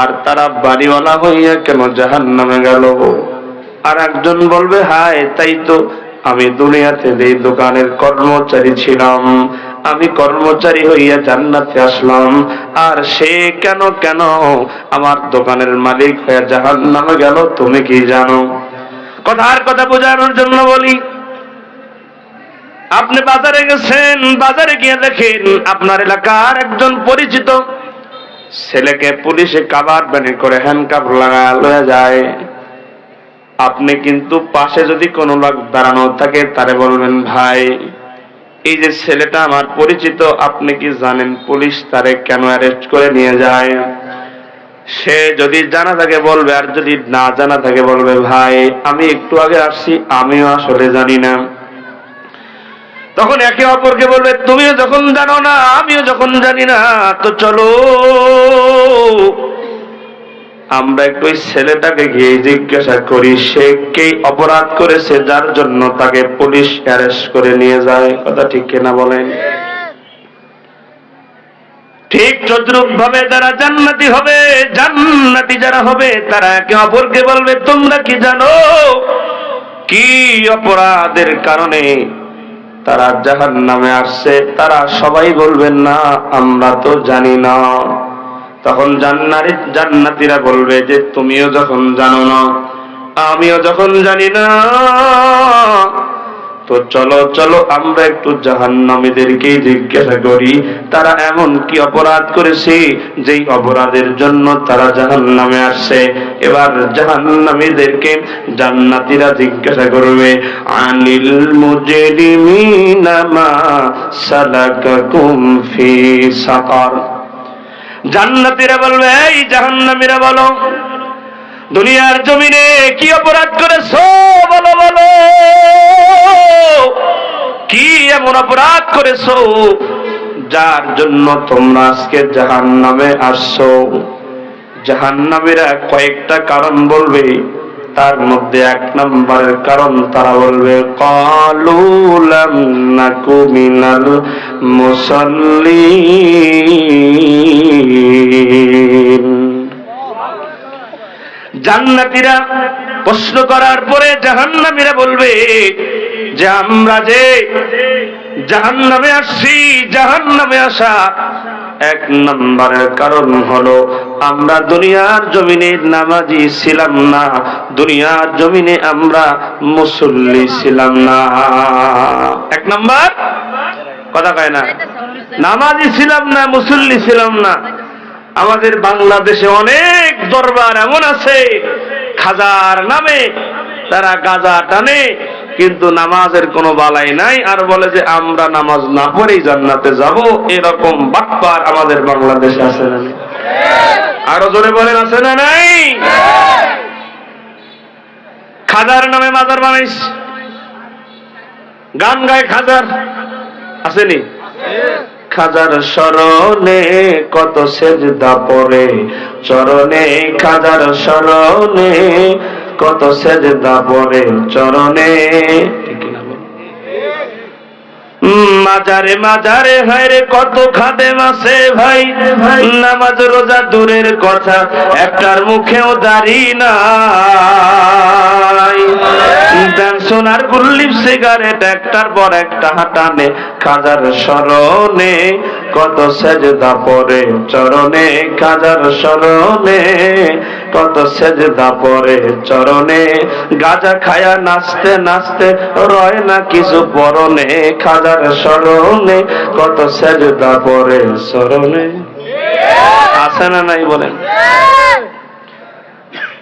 আর তারা বাড়িওয়ালা হইয়া কেন জাহান্নামে গেল? আর একজন বলবে হায়, তাই তো আমি দুনিয়াতে এই দোকানের কর্মচারী ছিলাম, আমি কর্মচারী হইয়া জান্নাতে আসলাম, আর সে কেন আমার দোকানের মালিক হইয়া জাহান্নামে গেল? তুমি কি জানো? কথার কথা বোঝানোর জন্য বলি, আপনি বাজারে গেছেন, বাজারে গিয়ে দেখেন আপনার এলাকার একজন পরিচিত ছেলেকে পুলিশে কাবার বানি করে হ্যান্ডকাপ লাগায় লয়ে যায়। আপনি কিন্তু পাশে যদি কোনো লোক দাঁড়ানো থাকে তারে বলবেন ভাই, এই যে ছেলেটা আমার পরিচিত, আপনি কি জানেন পুলিশ তারে কেন অ্যারেস্ট করে নিয়ে যায়? সে যদি জানা থাকে বলবে, আর যদি না জানা থাকে বলবে ভাই আমি একটু আগে আসছি, আমিও আসলে জানি না। তখন একে অপরকে বলবে তুমিও যখন জানো না, আমিও যখন জানি না, তো চলো আমরা একটু ওই ছেলেটাকে গিয়ে জিজ্ঞাসা করি সে কে অপরাধ করেছে যার জন্য তাকে পুলিশ অ্যারেস্ট করে নিয়ে যায়। কথা ঠিক কিনা বলেন? ঠিক তদ্রূপ ভাবে যারা জান্নাতি হবে, জান্নাতি যারা হবে তারা একে অপরকে বলবে তোমরা কি জানো কি অপরাধের কারণে তারা জাহান্নামে আসছে? তারা সবাই বলবেন না আমরা তো জানি না। তখন জান্নাতীরা বলবে যে তুমিও যখন জানো না, আমিও যখন জানি না, তো চলো চলো আমরা একটু জাহান্নামীদেরকে জিজ্ঞাসা করি তারা এমন কি অপরাধ করেছে যেই অপরাধের জন্য তারা জাহান্নামে আসছে। এবার জাহান্নামীদেরকে জান্নাতীরা জিজ্ঞাসা করবে আনিল মুজরিমিনা মা সালাকাকুম ফি সাকার। জান্নাতীরা বলবে, এই জাহান্নামীরা বলো, দুনিয়ার জমিনে কি অপরাধ করেছো? বলো বলো, কি এমন অপরাধ করেছো যার জন্য তোমরা আজকে জাহান্নামে আসছো? জাহান্নামীরা কয়েকটা কারণ বলবে, তার মধ্যে এক নম্বরের কারণ তারা বলবে, ক্বালু লাম নাকু মিনাল মুসাল্লিন। জান্নাতীরা প্রশ্ন করার পরে জাহান্নামীরা বলবে যে আমরা যে জাহান্নামে আসছি, জাহান্নামে আসা এক নম্বরের কারণ হলো আমরা দুনিয়ার জমিনে নামাজি ছিলাম না, দুনিয়ার জমিনে আমরা মুসল্লি ছিলাম না। এক নম্বর কথা কয় না, নামাজি ছিলাম না, মুসল্লি ছিলাম না। আমাদের বাংলাদেশে অনেক দরবার এমন আছে, খাজার নামে তারা গাঁজা টানে, কিন্তু নামাজের কোনো বালাই নাই, আর বলে যে আমরা নামাজ না পড়েই জান্নাতে যাব। এরকম বাটপার আমাদের বাংলাদেশে আছে না? আরো জোরে বলেন, আছে না নাই? খাজার নামে মাজার বানাইস, গান গায় খাজার, আসেনি? খাজার শরণে কত সেজদা পড়ে চরণে, খাজার শরণে কত সেজদা পড়ে চরণে। ঠিক না? মাজারে মাজারে হায়রে কত খাদেম আছে ভাই, নামাজ রোজা দূরের কথা, একটার মুখেও দাড়ি নাই। সোনার গুল্লিপ সিগারেট একটার পর একটা হাঁটানে, খাজার শরণে কত সেজদা পড়ে চরণে, খাজার শরণে কত সেজদা পড়ে চরণে। গাজা খায়া নাচতে নাচতে রয় না কিছু পরনে, খাজার শরণে কত সেজদা পড়ে চরণে। আছে না নাই বলেন?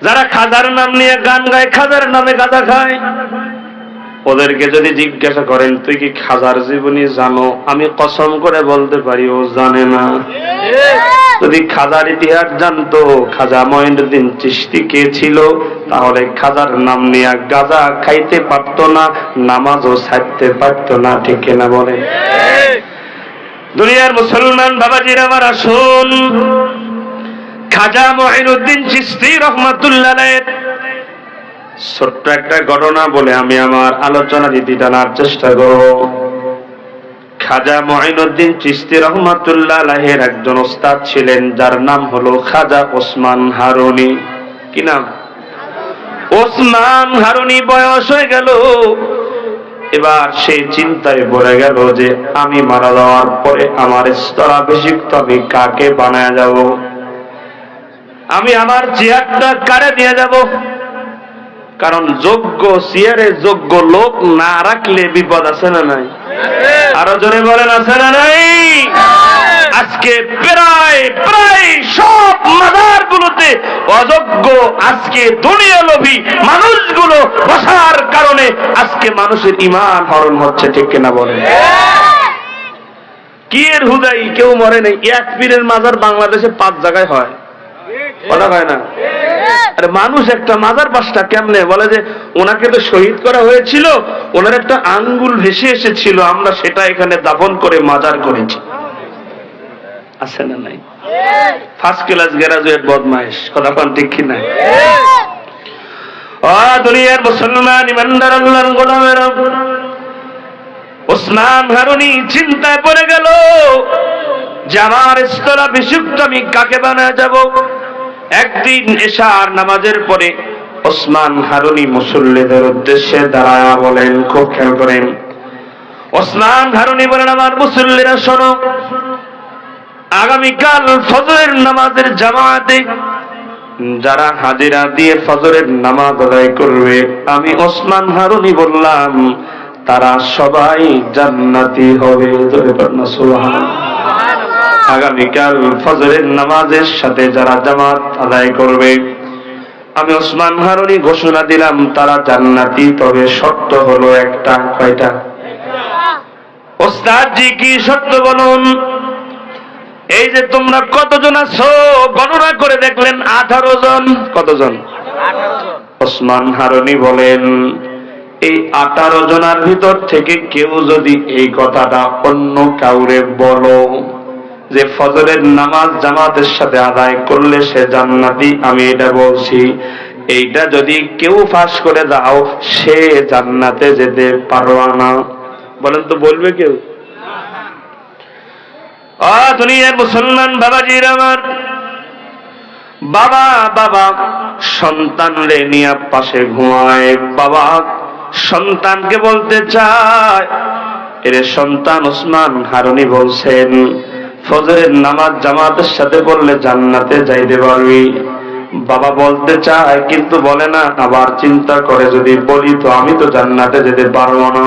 যারা খাজার নাম নিয়ে গান গায়, খাজার নামে গাঁজা খায়, ওদেরকে যদি জিজ্ঞাসা করেন তুই কি খাজার জীবনী জানো, আমি কসম করে বলতে পারি ও জানে না। যদি খাজার ইতিহাস জানতো, খাজা মঈনুদ্দিন চিশতি কে ছিল, তাহলে খাজার নাম নিয়ে গাঁজা খাইতে পারতো না, নামাজও ছাড়তে পারতো না। ঠিক না বলেন? দুনিয়ার মুসলমান বাবাজির আমার আসুন, খাজা মঈনুদ্দিন চিশতি রহমাতুল্লাহ আলাইহি ছোট্ট একটা ঘটনা বলে আমি আমার আলোচনা দিতে টানার চেষ্টা করব। খাজা মঈনুদ্দিন চিশতি রহমাতুল্লাহ আলাইহির একজন ওস্তাদ ছিলেন, যার নাম হলো খাজা ওসমান হারুনি। কি নাম? ওসমান হারুনি। বয়স হয়ে গেল, এবার সেই চিন্তায় পড়ে গেল যে আমি মারা যাওয়ার পরে আমার স্থলাভিষিক্ত আমি কাকে বানায় যাব, আমি আমার চেয়ারটা কারে দিয়ে যাব। কারণ যোগ্য চেয়ারে যোগ্য লোক না রাখলে বিপদ আছে না নাই? আরো জোরে বলেন, আছে না নাই? আজকে প্রায় প্রায় সব মাজার গুলোতে অযোগ্য, আজকে দুনিয়া লোভী মানুষগুলো বসার কারণে আজকে মানুষের ঈমান হরণ হচ্ছে। ঠিক কিনা বলেন? কি এর হুদাই কেউ মরে নেই। এক পীরের মাজার বাংলাদেশে 5 জায়গায় হয়, কথা হয় না? আরে মানুষ একটা মাজার 5টা কেমনে বলে যে ওনাকে তো শহীদ করা হয়েছিল, ওনার একটা আঙ্গুল ভেসে এসেছিল, আমরা সেটা এখানে দাফন করে মাজার করেছি। আছে না নাই? ফার্স্ট ক্লাস গ্রাজুয়েট বদমাইশ, কথা কোন ঠিক কি না? দুনিয়ার মুসলমান ইমানদার আল্লাহর গোলামেরা, ওসমান হারুনি চিন্তায় পড়ে গেল যে আমার স্থলাভিষিক্ত আমি কাকে বানায় যাব। একদিন এশার নামাজের পরে ওসমান হারুনি মুসল্লিদের উদ্দেশ্যে দাঁড়ায়া বলেন, খুব খেয়াল করেন, ওসমান হারুনি বলেন, আমার মুসল্লিরা শোনো, আগামীকাল ফজরের নামাজের জামাতে যারা হাজিরা দিয়ে ফজরের নামাজ আদায় করবে, আমি ওসমান হারুনি বললাম তারা সবাই জান্নাতি হবে। সুবহানাল্লাহ। আগামীকাল ফজরের নামাজের সাথে যারা জামাত আদায় করবে, আমি ওসমান হারুনি ঘোষণা দিলাম তারা জান্নাতি, তবে শর্ত হলো একটা। কয়টা? ওস্তাদ জি কি শর্ত বলুন? এই যে তোমরা কতজন আছো গণনা করে দেখলেন 18 জন। কতজন? 18 জন। ওসমান হারুনি বলেন, এই 18 জনের ভিতর থেকে কেউ যদি এই কথাটা অন্য কাউরে বলো যে ফজরের নামাজ জামাতের সাথে আদায় করলে সে জান্নাতি, আমি এটা বলছি, এইটা যদি কেউ ফাঁস করে দাও সে জান্নাতে যেতে পারবে না। বলেন তো বলবে কেউ? দুনিয়ার মুসলমান বাবাজির আমার, বাবা বাবা সন্তান রে নিয়ে পাশে ঘুমায়, বাবা সন্তানকে বলতে চায়, এরে সন্তান, ওসমান হারুনি বলছেন ফজরের নামাজ জামাতের সাথে পড়লে জান্নাতে যাইতে পারবি। বাবা বলতে চায় কিন্তু বলে না, আবার চিন্তা করে যদি বলি তো আমি তো জান্নাতে যেতে পারবো না।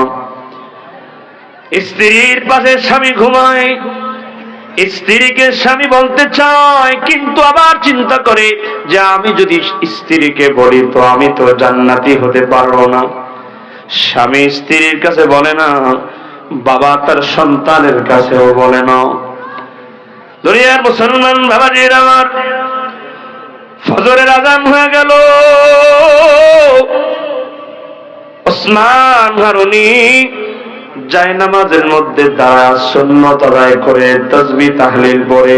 স্ত্রীর পাশে স্বামী ঘুমায়, স্ত্রীকে স্বামী বলতে চায় কিন্তু আবার চিন্তা করে যে আমি যদি স্ত্রীকে বলি তো আমি তো জান্নাতি হতে পারবো না। স্বামী স্ত্রীর কাছে বলে না, বাবা তার সন্তানের কাছেও বলে না। দুনিয়ার মুসলমান বাবাজির আমার, ফজরের আযান হয়ে গেল। ওসমান হারুনি জায়নামাজের মধ্যে দাঁড়ায় সুন্নত আদায় করে তাসবিহ তাহলিল পড়ে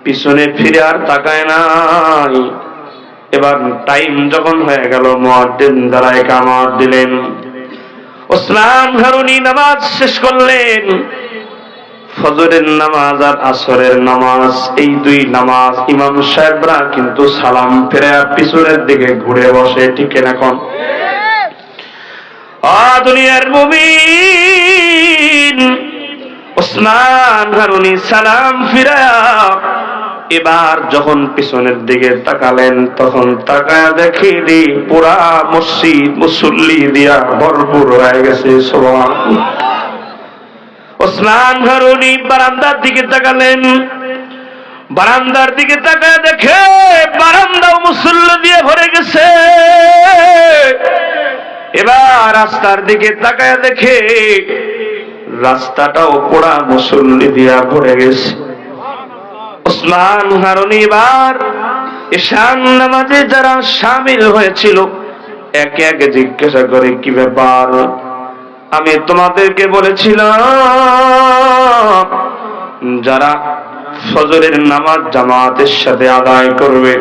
পিছনে ফিরে আর তাকায় নাই। এবার টাইম যখন হয়ে গেল মুয়াজ্জিন দাঁড়ায় কামাত দিলেন। ওসমান হারুনি নামাজ শেষ করলেন। ফজরের নামাজ আর আসরের নামাজ, এই দুই নামাজ ইমাম সাহেবরা কিন্তু সালাম ফিরে পিছনের দিকে ঘুরে বসে, ঠিক না? এখন দুনিয়ার মুমিন, ওসমান হারুনি সালাম ফিরায়া এবার যখন পিছনের দিকে তাকালেন তখন তাকায়া দেখি পুরা মসজিদ মুসল্লি দিয়া ভরপুর হয়ে গেছে। সুবহানাল্লাহ। ওসমান হারুনি বারান্দার দিকে তাকালেন, বারান্দার দিকে তাকায় দেখে বারান্দাও মুসল্লি দিয়ে ভরে গেছে। এবার রাস্তার দিকে তাকায় দেখে রাস্তাটাও পোড়া মুসল্লি দিয়া ভরে গেছে। ওসমান হারুনি এবার ঈশান নামাজে যারা শামিল হয়েছিল একে একে জিজ্ঞাসা করে, কি ব্যাপার? আমি তোমাদেরকে বলেছিলাম যারা ফজরের নামাজ জামাতের সাথে আদায় করবে,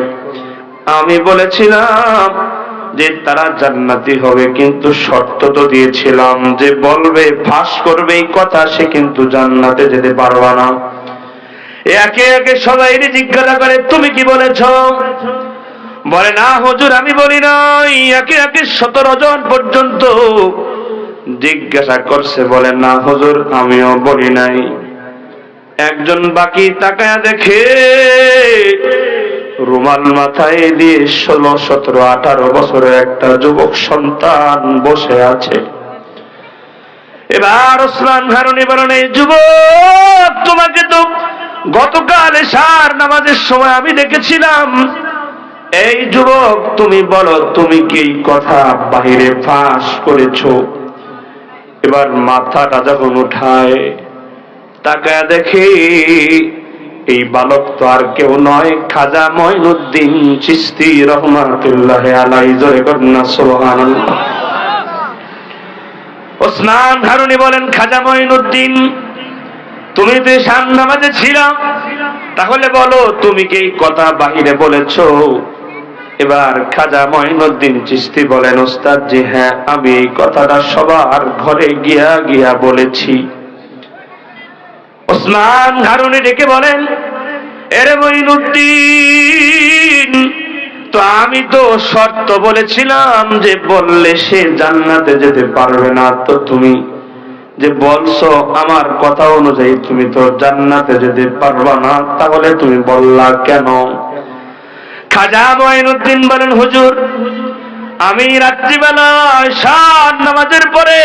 আমি বলেছিলাম যে তারা জান্নাতি হবে, কিন্তু শর্ত তো দিয়েছিলাম যে বলবে ফাঁস করবে এই কথা সে কিন্তু জান্নাতে যেতে পারবে না। একে একে সবাই জিজ্ঞাসা করে, তুমি কি বলেছ? বলে, না হুজুর আমি বলি নাই। একে একে 17 জন পর্যন্ত জিজ্ঞাসা করছে, বলে না হুজুর আমিও বলি নাই। একজন বাকি তাকায়া দেখে রুমাল মাথায় দিয়ে 16, 17, 18 বছরের একটা যুবক সন্তান বসে আছে। এবার ওসমান হারুনি বলেন, এই যুবক তোমাকে তো গতকাল এশার নামাজের সময় আমি দেখেছিলাম। এই যুবক তুমি বলো তুমি কি কথা বাহিরে ফাঁস করেছো? এবার মাথাটা যখন উঠায় তাকায় দেখে এই বালক তো আর কেউ নয়, খাজা মঈনুদ্দিন চিশতি রহমাতুল্লাহ আলাইহি। জোরে কন্যা সুবহানাল্লাহ। ওসমান হারুনি বলেন, খাজা মঈনুদ্দিন তুমি তো শাম নামাজে ছিলা, তাহলে বলো তুমি কি এই কথা বাহিরে বলেছো? এবার খাজা মঈনুদ্দিন চিশতি বলেন, ওস্তাদ জি হ্যাঁ, আমি এই কথাটা সবার ঘরে গিয়া গিয়া বলেছি। ওসমান হারুনি ডেকে বলেন, এরে মঈনুদ্দিন, তো আমি তো শর্ত বলেছিলাম যে বললে সে জান্নাতে যেতে পারবে না, তো তুমি যে বলছো আমার কথা অনুযায়ী তুমি তো জান্নাতে যেতে পারবা না, তাহলে তুমি বললা কেন? খাজা মঈনুদ্দিন বলেন, হুজুর আমি রাত্রিবেলা ঈশার নামাজের পরে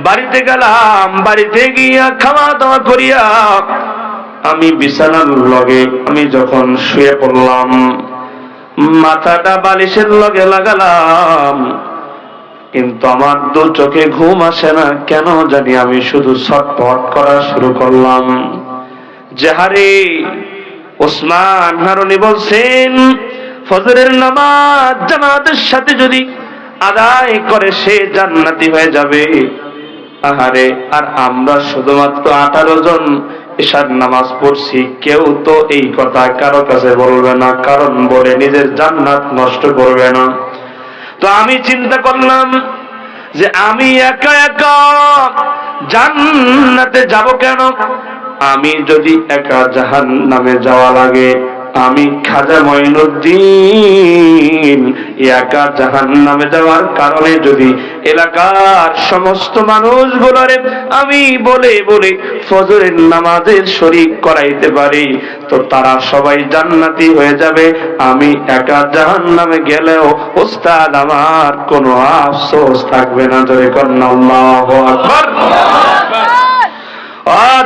বাড়িতে গেলাম, বাড়িতে গিয়া খাওয়া দাওয়া করিয়া আমি বিছানার লগে আমি যখন শুয়ে পড়লাম, মাথাটা বালিশের লগে লাগালাম, কিন্তু আমার দু চোখে ঘুম আসে না, কেন জানি আমি শুধু ছটফট করা শুরু করলাম। যাহারে ওসমান হারুনি বলছেন ফজরের নামাজ জামাতের সাথে যদি আদায় করে সে জান্নাতি হয়ে যাবে। আহারে, আর আমরা শুধুমাত্র 18 জন এশার নামাজ পড়ছি, কেউ তো এই কথা কারো কাছে বলবে না, কারণ বলে নিজের জান্নাত নষ্ট করবে না। তো আমি চিন্তা করলাম যে আমি একা একা জান্নাতে যাব কেন? আমি যদি একা জাহান্নামে যাওয়া লাগে, আমি খাজা মঈনুদ্দিন একা জাহান্নামে যাওয়ার কারণে যদি এলাকার সমস্ত মানুষগুলোরে আমি বলে বলে ফজরের নামাজের শরীক করাইতে পারি, তো তারা সবাই জান্নাতি হয়ে যাবে। আমি একা জাহান্নামে গেলেও ওস্তাদ আমার কোনো আফসোস থাকবে না। জোরে কন্যা আল্লাহু আকবার।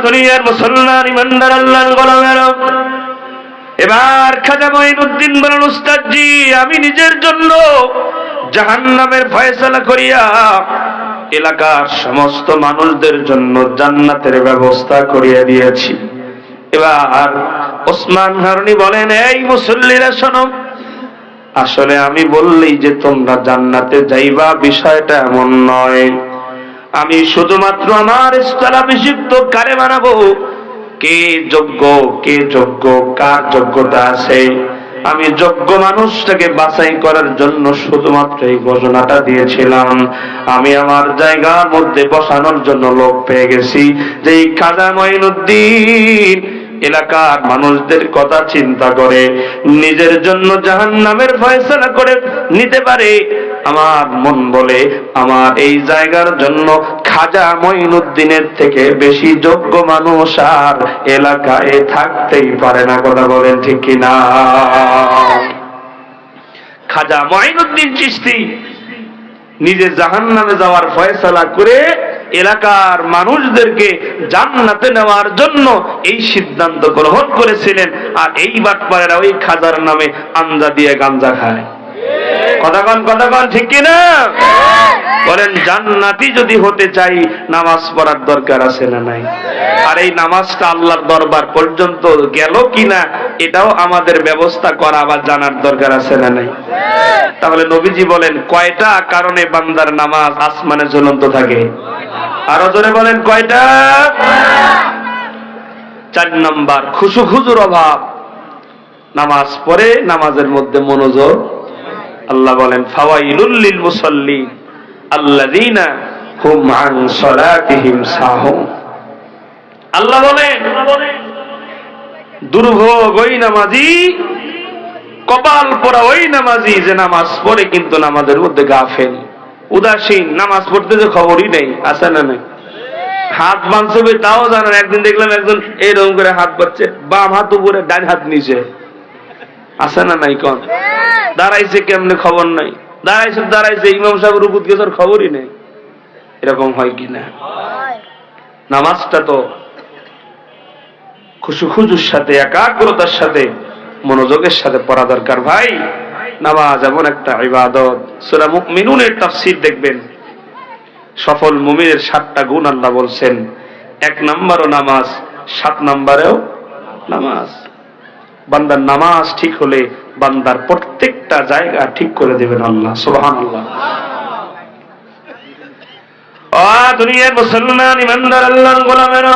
দুনিয়ার মুসলমান ইমানদার আল্লাহর গোলামেরা, এবার খাজা মঈনুদ্দিন বলেন, উস্তাদজি আমি নিজের জন্য জাহান্নামের ফয়সালা করিয়া এলাকার সমস্ত মানুষদের জন্য জান্নাতের ব্যবস্থা করিয়া দিয়েছি। এবার ওসমান হারুনি বলেন, এই মুসল্লিরা শোনো, আসলে আমি বললেই যে তোমরা জান্নাতে যাইবা বিষয়টা এমন নয়। আমি শুধুমাত্র আমার স্থলাভিষিক্ত কারে বানাবো, কে যোগ্য কার যোগ্যতা আছে, আমি যোগ্য মানুষটাকে বাছাই করার জন্য শুধুমাত্র এই ঘোষণাটা দিয়েছিলাম। আমি আমার জায়গার মধ্যে বসানোর জন্য লোক পেয়ে গেছি, যে এই খাজা মঈনুদ্দিন এলাকার মানুষদের কথা চিন্তা করে নিজের জন্য জাহান্নামের ফয়সালা করে নিতে পারে। আমার মন বলে আমার এই জায়গার জন্য খাজা মঈনুদ্দিনের থেকে বেশি যোগ্য মানুষ আর এলাকায় থাকতেই পারে না। কথা বলেন ঠিক কিনা? খাজা মঈনুদ্দিন চিশতি নিজে জাহান্নামে যাওয়ার ফয়সালা করে এলাকার মানুষদেরকে জান্নাতে নেওয়ার জন্য এই সিদ্ধান্ত গ্রহণ করেছিলেন। আর এই বাটপারেরা ওই খাজার নামে আঞ্জা দিয়ে গাঞ্জা খায়। কথাগণ ঠিক কিনা? বলেন, জান্নাতি যদি হতে চাই নামাজ পড়ার দরকার আছে না নাই? আর এই নামাজটা আল্লাহর দরবার পর্যন্ত গেল কিনা এটাও আমাদের ব্যবস্থা করা বা জানার দরকার আছে না নাই? তাহলে নবীজি বলেন, কয়টা কারণে বান্দার নামাজ আসমানে ঝুলন্ত থাকে? আরো জোরে বলেন, কয়টা? 4 নাম্বার, খুশুখুজুর অভাব। নামাজ পড়ে নামাজের মধ্যে মনোযোগ। আল্লাহ বলেন, ফাওয়াইলুল লিল মুসাল্লিন আল্লাযীনা হুম আন সালাতিহিম সাহুন। আল্লাহ বলেন, দুর্ভোগ ওই নামাজি, কপাল পোড়া ওই নামাজি যে নামাজ পড়ে কিন্তু নামাজের মধ্যে গাফেল, উদাসীন, নামাজ পড়তে যে খবরই নেই। আছে না নাই? হাত বাঁধবে তাও জানেন। একদিন দেখলাম একজন এরকম করে হাত বাঁধছে, বাম হাত উপরে ডান হাত নিচে। আছে না নাই? কোন দাঁড়াইছে কেমনে খবর নাই, দাঁড়াইছে ইমাম সাহেবের উপর গেছে খবরই নেই। এরকম হয় কিনা? নামাজটা তো খুশুখুজুর সাথে, একাগ্রতার সাথে, মনোযোগের সাথে পড়া দরকার। ভাই, নামাজ এমন একটা ইবাদত। সূরা মুমিনুনের তাফসীর দেখবেন, সফল মুমিনের 7টা গুণ আল্লাহ বলছেন। 1 নম্বরও নামাজ, 7 নম্বরেও নামাজ। বান্দার নামাজ ঠিক হলে বান্দার প্রত্যেকটা জায়গা ঠিক করে দেবেন আল্লাহ। সুবহানাল্লাহ। ও দুনিয়ার মুসলমান ইমানদার আল্লাহর গোলামেরা,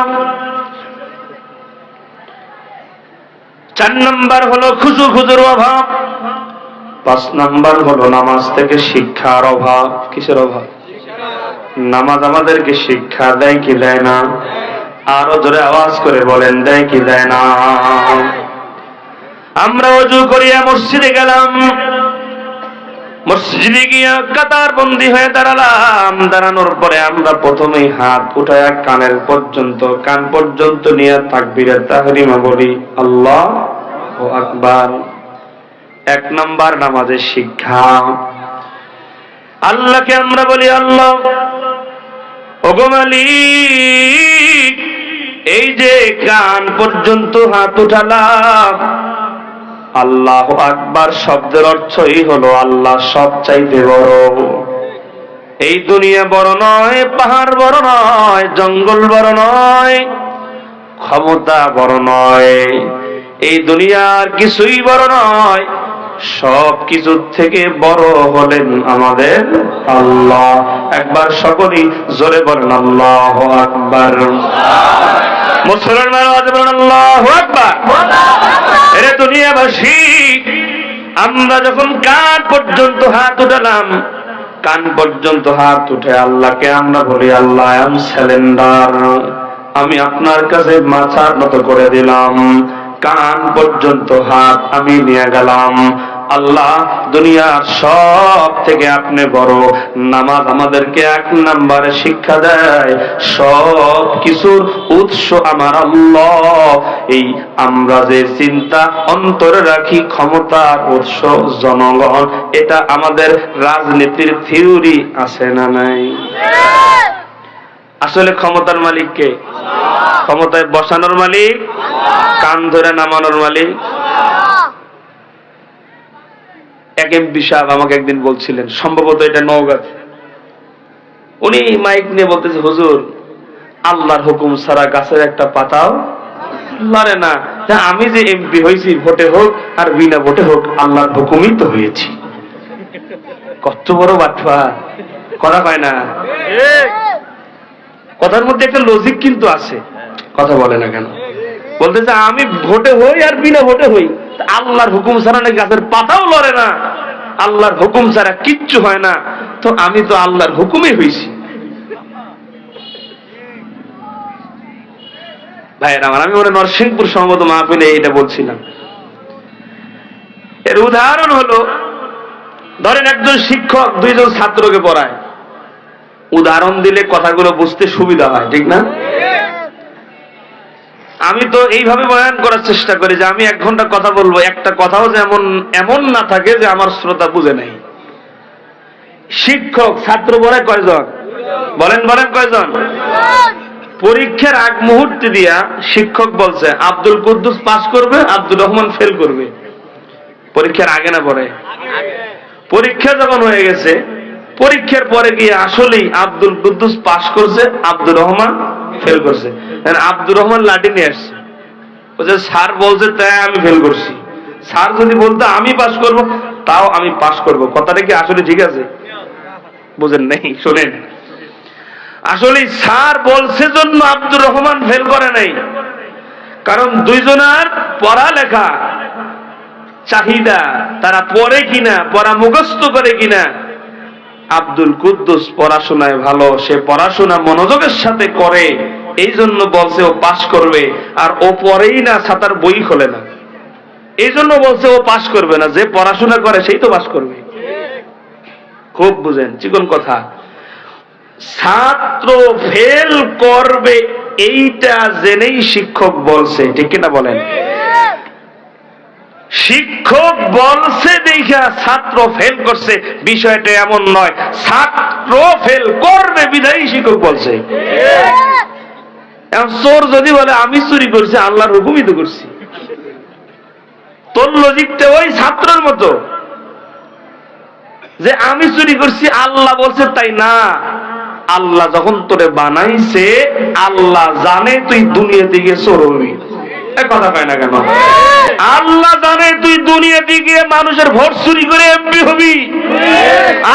4 নম্বর হলো খুশুখুজুর অভাব। 5 নম্বর হলো নামাজ থেকে শিক্ষার অভাব। কিসের অভাব? নামাজ আমাদেরকে শিক্ষা দেয় কি দেয় না? আরো জোরে আওয়াজ করে বলেন, দেয় কি দেয় না? আমরা ওযু করিয়া মসজিদে গেলাম, মসজিদে গিয়া কাতার বন্দী হয়ে দাঁড়ালাম। দাঁড়ানোর পরে আমরা প্রথমেই হাত উঠায়া কান পর্যন্ত নিয়ে তাকবীরে তাহরিমা বলি, আল্লাহু আকবার। 1 নম্বর নামাজের শিক্ষা। আল্লাহকে আমরা বলি, আল্লাহ ওগো মালিক, এই যে কান পর্যন্ত হাত উঠালাম, আল্লাহু আকবার শব্দের অর্থই হলো আল্লাহ সবচাইতে বড়। এই দুনিয়া বড় নয়, পাহাড় বড় নয়, জঙ্গল বড় নয়, ক্ষমতা বড় নয়, এই দুনিয়ার কিছুই বড় নয়, সব কিছুর থেকে বড় হলেন আমাদের আল্লাহ। একবার সকলেই জোরে বলেন আল্লাহু আকবার। মুসলমান বলেন আল্লাহু আকবার। এরে দুনিয়াবাসী, আমরা যখন কান পর্যন্ত হাত উঠালাম, কান পর্যন্ত হাত উঠে আল্লাহকে আমরা বলি আল্লাহ আই এম সারেন্ডার, আমি আপনার কাছে মাথা নত করে দিলাম, কান পর্যন্ত হাত আমি নিয়ে গেলাম। আল্লাহ, দুনিয়ার সব থেকে আপনি বড়। নামাজ আমাদেরকে 1 নম্বরে শিক্ষা দেয়, সব কিছুর উৎস আমার আল্লাহ। এই আমরা যে চিন্তা অন্তরে রাখি ক্ষমতার উৎস জনগণ, এটা আমাদের রাজনীতির থিওরি আছে না নাই? আসলে ক্ষমতার মালিক কে? ক্ষমতায় বসানোর মালিক, কান ধরে নামানোর মালিক। এক এমপি সাহেব আমাকে একদিন বলছিলেন, সম্ভবত এটা নওগাঁ, উনি মাইক নিয়ে বলতেছে, হুজুর আল্লাহর হুকুম ছাড়া গাছের একটা পাতাও লড়ে না। আমি যে এমপি হয়েছি, ভোটে হোক আর বিনা ভোটে হোক, আল্লাহর হুকুমই তো হয়েছি। কত বড় বাটফা, কথা কয় না? কথার মধ্যে একটা লজিক কিন্তু আছে, কথা বলে না কেন? বলতেছে আমি ভোটে হই আর বিনা ভোটে হই, আল্লাহর হুকুম ছাড়া নাকি গাছের পাতাও লড়ে না, আল্লাহর হুকুম ছাড়া কিচ্ছু হয় না, তো আমি তো আল্লাহর হুকুমই হইছি। ভাইয়ের আমার, আমি ওরা নরসিংপুর সম্ভবত মাহফিলে এটা বলছিলাম। এর উদাহরণ হলো, ধরেন একজন শিক্ষক 2 জন ছাত্রকে পড়ায়, উদাহরণ দিলে কথাগুলো বুঝতে সুবিধা হয়, ঠিক না? আমি তো এইভাবে বয়ান করার চেষ্টা করি যে আমি 1 ঘন্টা কথা বলবো, একটা কথাও যেমন এমন না থাকে যে আমার শ্রোতা বুঝে নাই। শিক্ষক ছাত্র পড়ায় কয়জন? বলেন বলেন কয়জন? পরীক্ষার আগ মুহূর্তে দিয়া শিক্ষক বলছে আব্দুল কুদ্দুস পাস করবে, আব্দুর রহমান ফেল করবে। পরীক্ষার আগে না পরে? পরীক্ষা যখন হয়ে গেছে, পরীক্ষার পরে গিয়ে আসলেই আব্দুল কুদ্দুস পাস করছে, আব্দুর রহমান ফেল করছে। আব্দুর রহমান লাঠি নিয়ে আসছে, বলছে স্যার বলছে তাই আমি ফেল করছি, স্যার যদি বলতো আমি পাস করব তাও আমি পাস করব। কথাটা কি আসলে ঠিক আছে? বুঝেন নাই? শোনেন, আসলে স্যার বলছে জন্য আব্দুর রহমান ফেল করে নাই, কারণ 2 জনের পড়ালেখা চাহিদা, তারা পড়ে কিনা, পড়া মুখস্থ করে কিনা। আব্দুল কুদ্দুস পড়াশোনায় ভালো, সে পড়াশোনা মনোযোগের সাথে করে, এই জন্য বলছে ও পাস করবে। আর ও পড়েই না, ছাতার বই খোলে না, এই জন্য বলছে ও পাস করবে না। যে পড়াশোনা করে সেই তো পাস করবে। খুব বুঝেন, চিকন কথা। ছাত্র ফেল করবে এইটা জেনেই শিক্ষক বলছে, ঠিক কিনা বলেন? শিক্ষক বলছে দেখা ছাত্র ফেল করছে, বিষয়টা এমন নয়। ছাত্র ফেল করবে বিধায়ী শিক্ষক বলছে। চোর যদি বলে আমি চুরি করছি, আল্লাহর হুকুমই তো করছি, তোর লজিকটা ওই ছাত্রের মতো যে আমি চুরি করছি, আল্লাহ বলছে তাই না। আল্লাহ যখন তোরে বানাইছে, আল্লাহ জানে তুই দুনিয়াতে গিয়ে চোর হবি। কথা কয় না কেন? আল্লাহ জানে তুই দুনিয়াতে গিয়ে মানুষের ভোট চুরি করে এমপি হবি।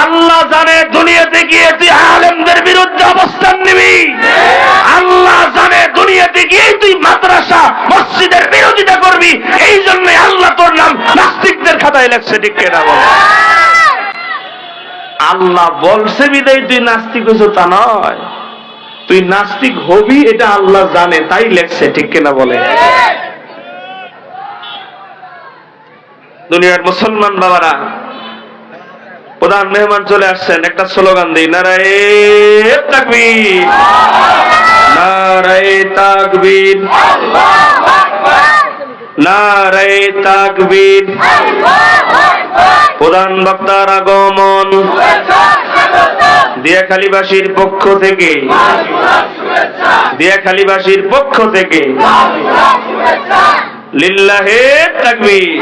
আল্লাহ জানে দুনিয়াতে গিয়ে তুই আলেমদের বিরুদ্ধে অবস্থান নিবি। আল্লাহ জানে দুনিয়াতে গিয়ে তুই মাদ্রাসা মসজিদের বিরোধিতা করবি। এই জন্যই আল্লাহ তোর নাম নাস্তিকদের খাতায় লেখছে, ঠিক কিনা বল? আল্লাহ বলছে বিদায় তুই নাস্তিক হয়েছ তা নয়, তুই নাস্তিক হবি এটা আল্লাহ জানে, তাই লেখছে, ঠিক কিনা বলে? দুনিয়ার মুসলমান বাবারা, প্রধান মেহমান চলে আসছেন, একটা স্লোগান দিই, নারায়ে তাকবীর, নারায়ে তাকবীর, নারায়ে তাকবীর। প্রধান বক্তার আগমন দিয়াখালীবাসীর পক্ষ থেকে, দিয়াখালীবাসীর পক্ষ থেকে লিল্লাহে তাকবীর।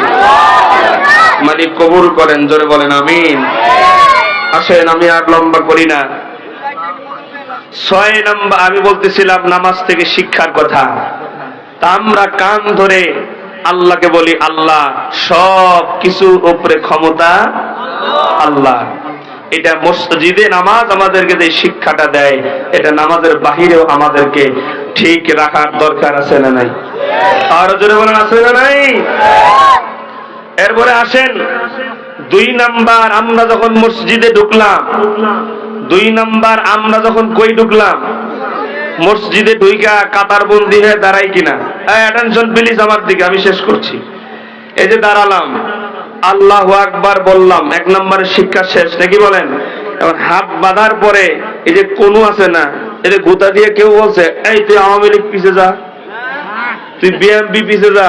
মালিক কবুল করেন, জোরে বলেন আমিন। আসেন, আমি আর লম্বা করি না। 6 নম্বর আমি বলতেছিলাম নামাজ থেকে শিক্ষার কথা। তা আমরা কান ধরে আল্লাহকে বলি, আল্লাহ সব কিছুর উপরে ক্ষমতা আল্লাহ। এটা মসজিদে নামাজ আমাদেরকে যে শিক্ষাটা দেয়, এটা নামাজের বাহিরেও আমাদেরকে ঠিক রাখার দরকার আছে না নাই? আরো জোরে বলেন, আছে না নাই? এরপরে আসেন 2 নাম্বার, আমরা যখন মসজিদে ঢুকলাম, 2 নাম্বার আমরা যখন কই ঢুকলাম, মসজিদে ঢুইকা কাতার বন্দি হয়ে দাঁড়াই কিনা? অ্যাটেনশন প্লিজ আমার দিকে, আমি শেষ করছি। এই যে দাঁড়ালাম, আল্লাহু আকবার বললাম, 1 নম্বরের শিক্ষা শেষ, নাকি বলেন? এবার হাত বাঁধার পরে এই যে কোনো আছে না, এই যে গোতা দিয়ে কেউ বলছে, এই তুই আওয়ামী লীগ পিছে যা, তুই বিএনপি পিছে যা,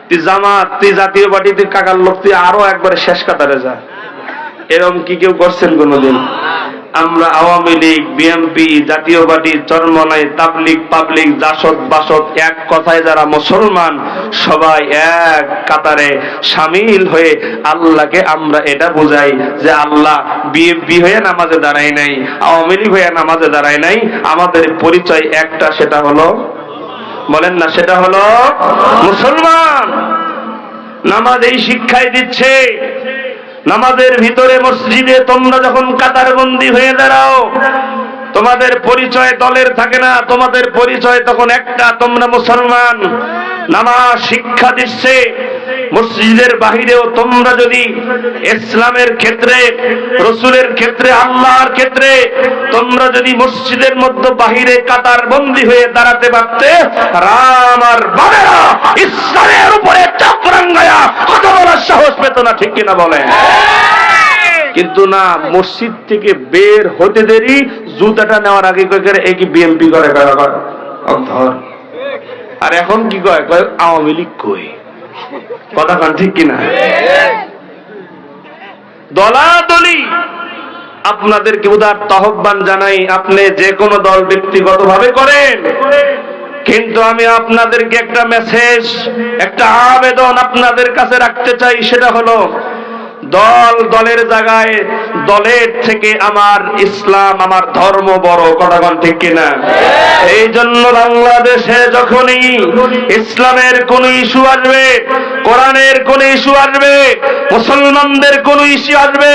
তুই জামাত, তুই জাতীয় পার্টি, তুই কাকার লোক, তুই আরো একবারে শেষ কাতারে যা। এরকম কি কেউ করছেন কোনদিন? আমরা আওয়ামী লীগ, বিএনপি, জাতীয় পার্টি, চরমনাই, তাবলিগ, পাবলিক, জাসদ, বাসদ, এক কথায় যারা মুসলমান, সবাই এক কাতারে শামিল হয়ে আল্লাহকে আমরা এটা বুঝাই যে আল্লাহ বিএনপি হয়ে নামাজে দাঁড়ায় নাই, আওয়ামী লীগ হয়ে নামাজে দাঁড়ায় নাই, আমাদের পরিচয় একটা, সেটা হলো, বলেন না, সেটা হলো মুসলমান। নামাজ এই শিক্ষাই দিচ্ছে। নামাজের ভিতরে মসজিদে তোমরা যখন কাতারবন্দি হয়ে দাঁড়াও, তোমাদের পরিচয় দলের থাকে না, তোমাদের পরিচয় তখন একটা, তোমরা মুসলমান। নামাজ শিক্ষা দিচ্ছে মসজিদের বাহিরেও তোমরা যদি ইসলামের ক্ষেত্রে, রসুলের ক্ষেত্রে, আল্লাহর ক্ষেত্রে তোমরা যদি মসজিদের মধ্যে বাহিরে কাতার বন্দী হয়ে দাঁড়াতে পারতে, রাম আর বাবেরা ইসলামের উপরে চাপরাঙ্গায়া কথা বলার সাহস পেত না, ঠিক কিনা বলেন? কিন্তু না, মসজিদ থেকে বের হতে দেরি, জুতাটা নেওয়ার আগে কয় এই কি বিএমপি করে ধর। আর এখন কি কয় আওয়ামী লীগ কই, কথা কান ঠিক কিনা? দলাদলি আপনাদেরকে উদাত্ত আহ্বান জানাই, আপনি যে কোনো দল ব্যক্তিগতভাবে করেন, কিন্তু আমি আপনাদেরকে একটা মেসেজ, একটা আবেদন আপনাদের কাছে রাখতে চাই, সেটা হলো দল দলের জায়গায়, দলের থেকে আমার ইসলাম, আমার ধর্ম বড়, কথা বল ঠিক কিনা? এই জন্য বাংলাদেশে যখনই ইসলামের কোন ইস্যু আসবে, কোরআনের কোন ইস্যু আসবে, মুসলমানদের কোন ইস্যু আসবে,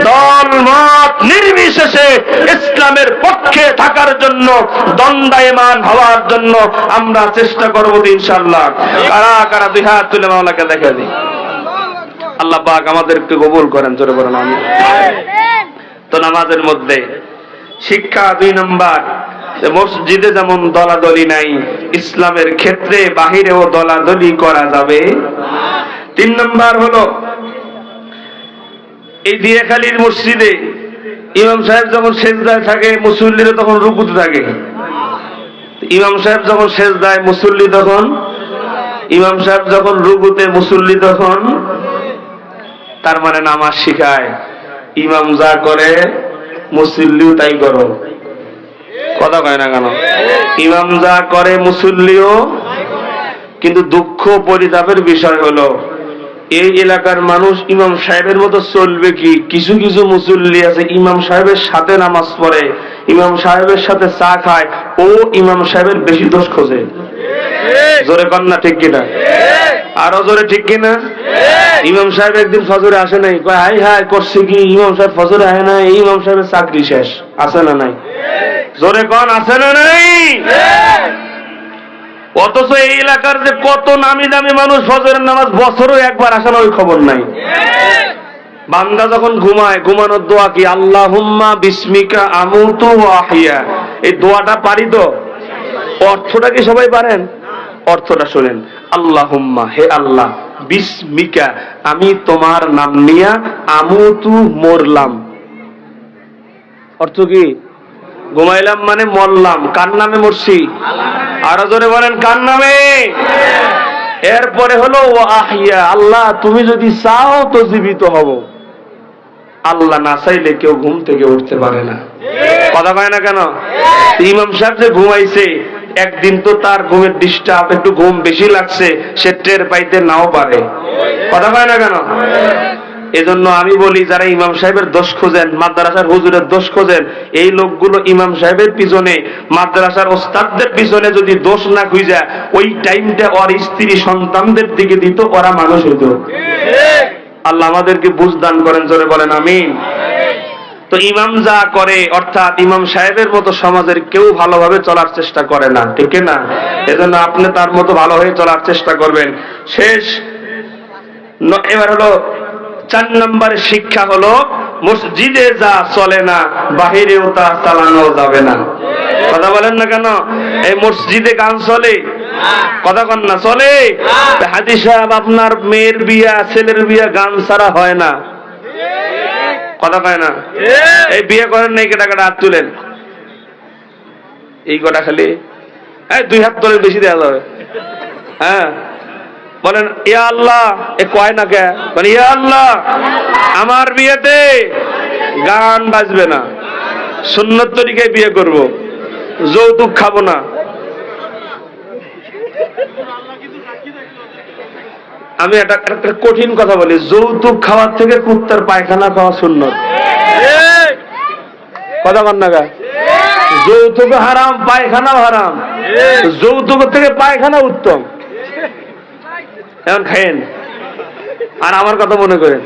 দল মত নির্বিশেষে ইসলামের পক্ষে থাকার জন্য, দণ্ডায়মান হওয়ার জন্য আমরা চেষ্টা করব ইনশাআল্লাহ। কারা কারা 2 হাত তুলে মাওলাকে দেখা দিই। আল্লাহ পাক আমাদেরকে কবুল করেন, জোরে বলেন আমিন। তো নামাজের মধ্যে শিক্ষা 2 নাম্বার, মসজিদে যেমন দলাদলি নাই, ইসলামের ক্ষেত্রে বাহিরেও দলাদলি করা যাবে। 3 নাম্বার হলো, এই দিয়াখালীর মসজিদে ইমাম সাহেব যখন সেজদায় থাকে, মুসল্লিরা তখন রুকুতে থাকে। ইমাম সাহেব যখন সেজদায়, মুসল্লি তখন, ইমাম সাহেব যখন রুকুতে, মুসল্লি তখন। তার মানে নামাজ শিখায় ইমাম যা করে মুসল্লিও তাই করো, কথা কয় না কেন? ইমাম যা করে মুসল্লিও। কিন্তু দুঃখ পরিতাপের বিষয় হলো, এই এলাকার মানুষ ইমাম সাহেবের মতো চলবে কি? কিছু কিছু মুসল্লি আছে ইমাম সাহেবের সাথে নামাজ পড়ে, ইমাম সাহেবের সাথে চা খায়, ও ইমাম সাহেবের বেশি দোষ খোঁজে। জোরে কন না ঠিক কিনা? আরো জোরে ঠিক কিনা? ইমাম সাহেব একদিন ফজরে আসে নাই, কয় হাই হাই করছে কি, ইমাম সাহেব ফজরে আসে নাই, ইমাম সাহেবের চাকরি শেষ। আছে না নাই? জোরে কন, আছে না নাই? অথচ এই এলাকার যে কত নামি দামি মানুষ ফজরের নামাজ বছরও একবার আসে না, ওই খবর নাই। বান্দা যখন ঘুমায়, ঘুমানোর দোয়া কি? আল্লাহুম্মা বিসমিকা আমুতু ওয়া আহইয়া। এই দোয়াটা পারি তো? অর্থটা কি সবাই পারেন? অর্থটা শুনেন, আল্লাহুম্মা, হে আল্লাহ, বিসমিকা, আমি তোমার নাম নিয়া, আমুতু, মরলাম। অর্থ কি? ঘুমাইলাম মানে মরলাম। কার নামে মরছি? আরো জোরে বলেন, কার নামে? এরপরে হলো ও আহিয়া, আল্লাহ তুমি যদি চাও তো জীবিত হব। আল্লাহ না চাইলে কেউ ঘুম থেকে উঠতে পারে না, কথা পায় না কেন? ইমাম সাহেব যে ঘুমাইছে, একদিন তো তার ঘুমের ডিস্টার্ব, একটু ঘুম বেশি লাগছে, সে টের পাইতে নাও পারে, কথা পায় না কেন? এজন্য আমি বলি, যারা ইমাম সাহেবের দোষ খোঁজেন, মাদ্রাসার হুজুরের দোষ খোঁজেন, এই লোকগুলো ইমাম সাহেবের পিছনে, মাদ্রাসার ওস্তাদদের পিছনে যদি দোষ না খুঁজে ওই টাইমটা ওর স্ত্রী সন্তানদের দিকে দিত, ওরা মানুষ হইত। আল্লাহ আমাদেরকে বুঝ দান করেন, জোরে বলেন আমিন। তো ইমাম যা করে, অর্থাৎ ইমাম সাহেবের মতো সমাজের কেউ ভালোভাবে চলার চেষ্টা করে না, ঠিক না? এজন্য আপনি তার মতো ভালো হয়ে চলার চেষ্টা করবেন। শেষ এবার হলো 4 নম্বরের শিক্ষা হলো, মসজিদে যা চলে না বাহিরেও তা চালানো যাবে না। কথা বলেন না কেন? এই মসজিদে গান চলে, কথা কন না, চলে? হাজি সাহেব, আপনার মেয়ের বিয়া, ছেলের বিয়া গান ছাড়া হয় না, কথা কয় না? এই বিয়ে করেন নাই, কেটা কেটা হাত তুলেন। এই কটা খালি 2 হাত তোলেন, বেশি দেওয়া যাবে। হ্যাঁ, বলেন ইয়া আল্লাহ। এ কয় না কে? মানে ইয়া আল্লাহ, আমার বিয়েতে গান বাজবে না, সুন্নত তরিকায় বিয়ে করব, যৌতুক খাবো না। আমি একটা কঠিন কথা বলি, যৌতুক খাওয়ার থেকে কুত্তার পায়খানা খাওয়া সুন্নত। কথা বল না গা? যৌতুক হারাম, পায়খানা হারাম, যৌতুক থেকে পায়খানা উত্তম। এখন খায়েন আর আমার কথা মনে করেন।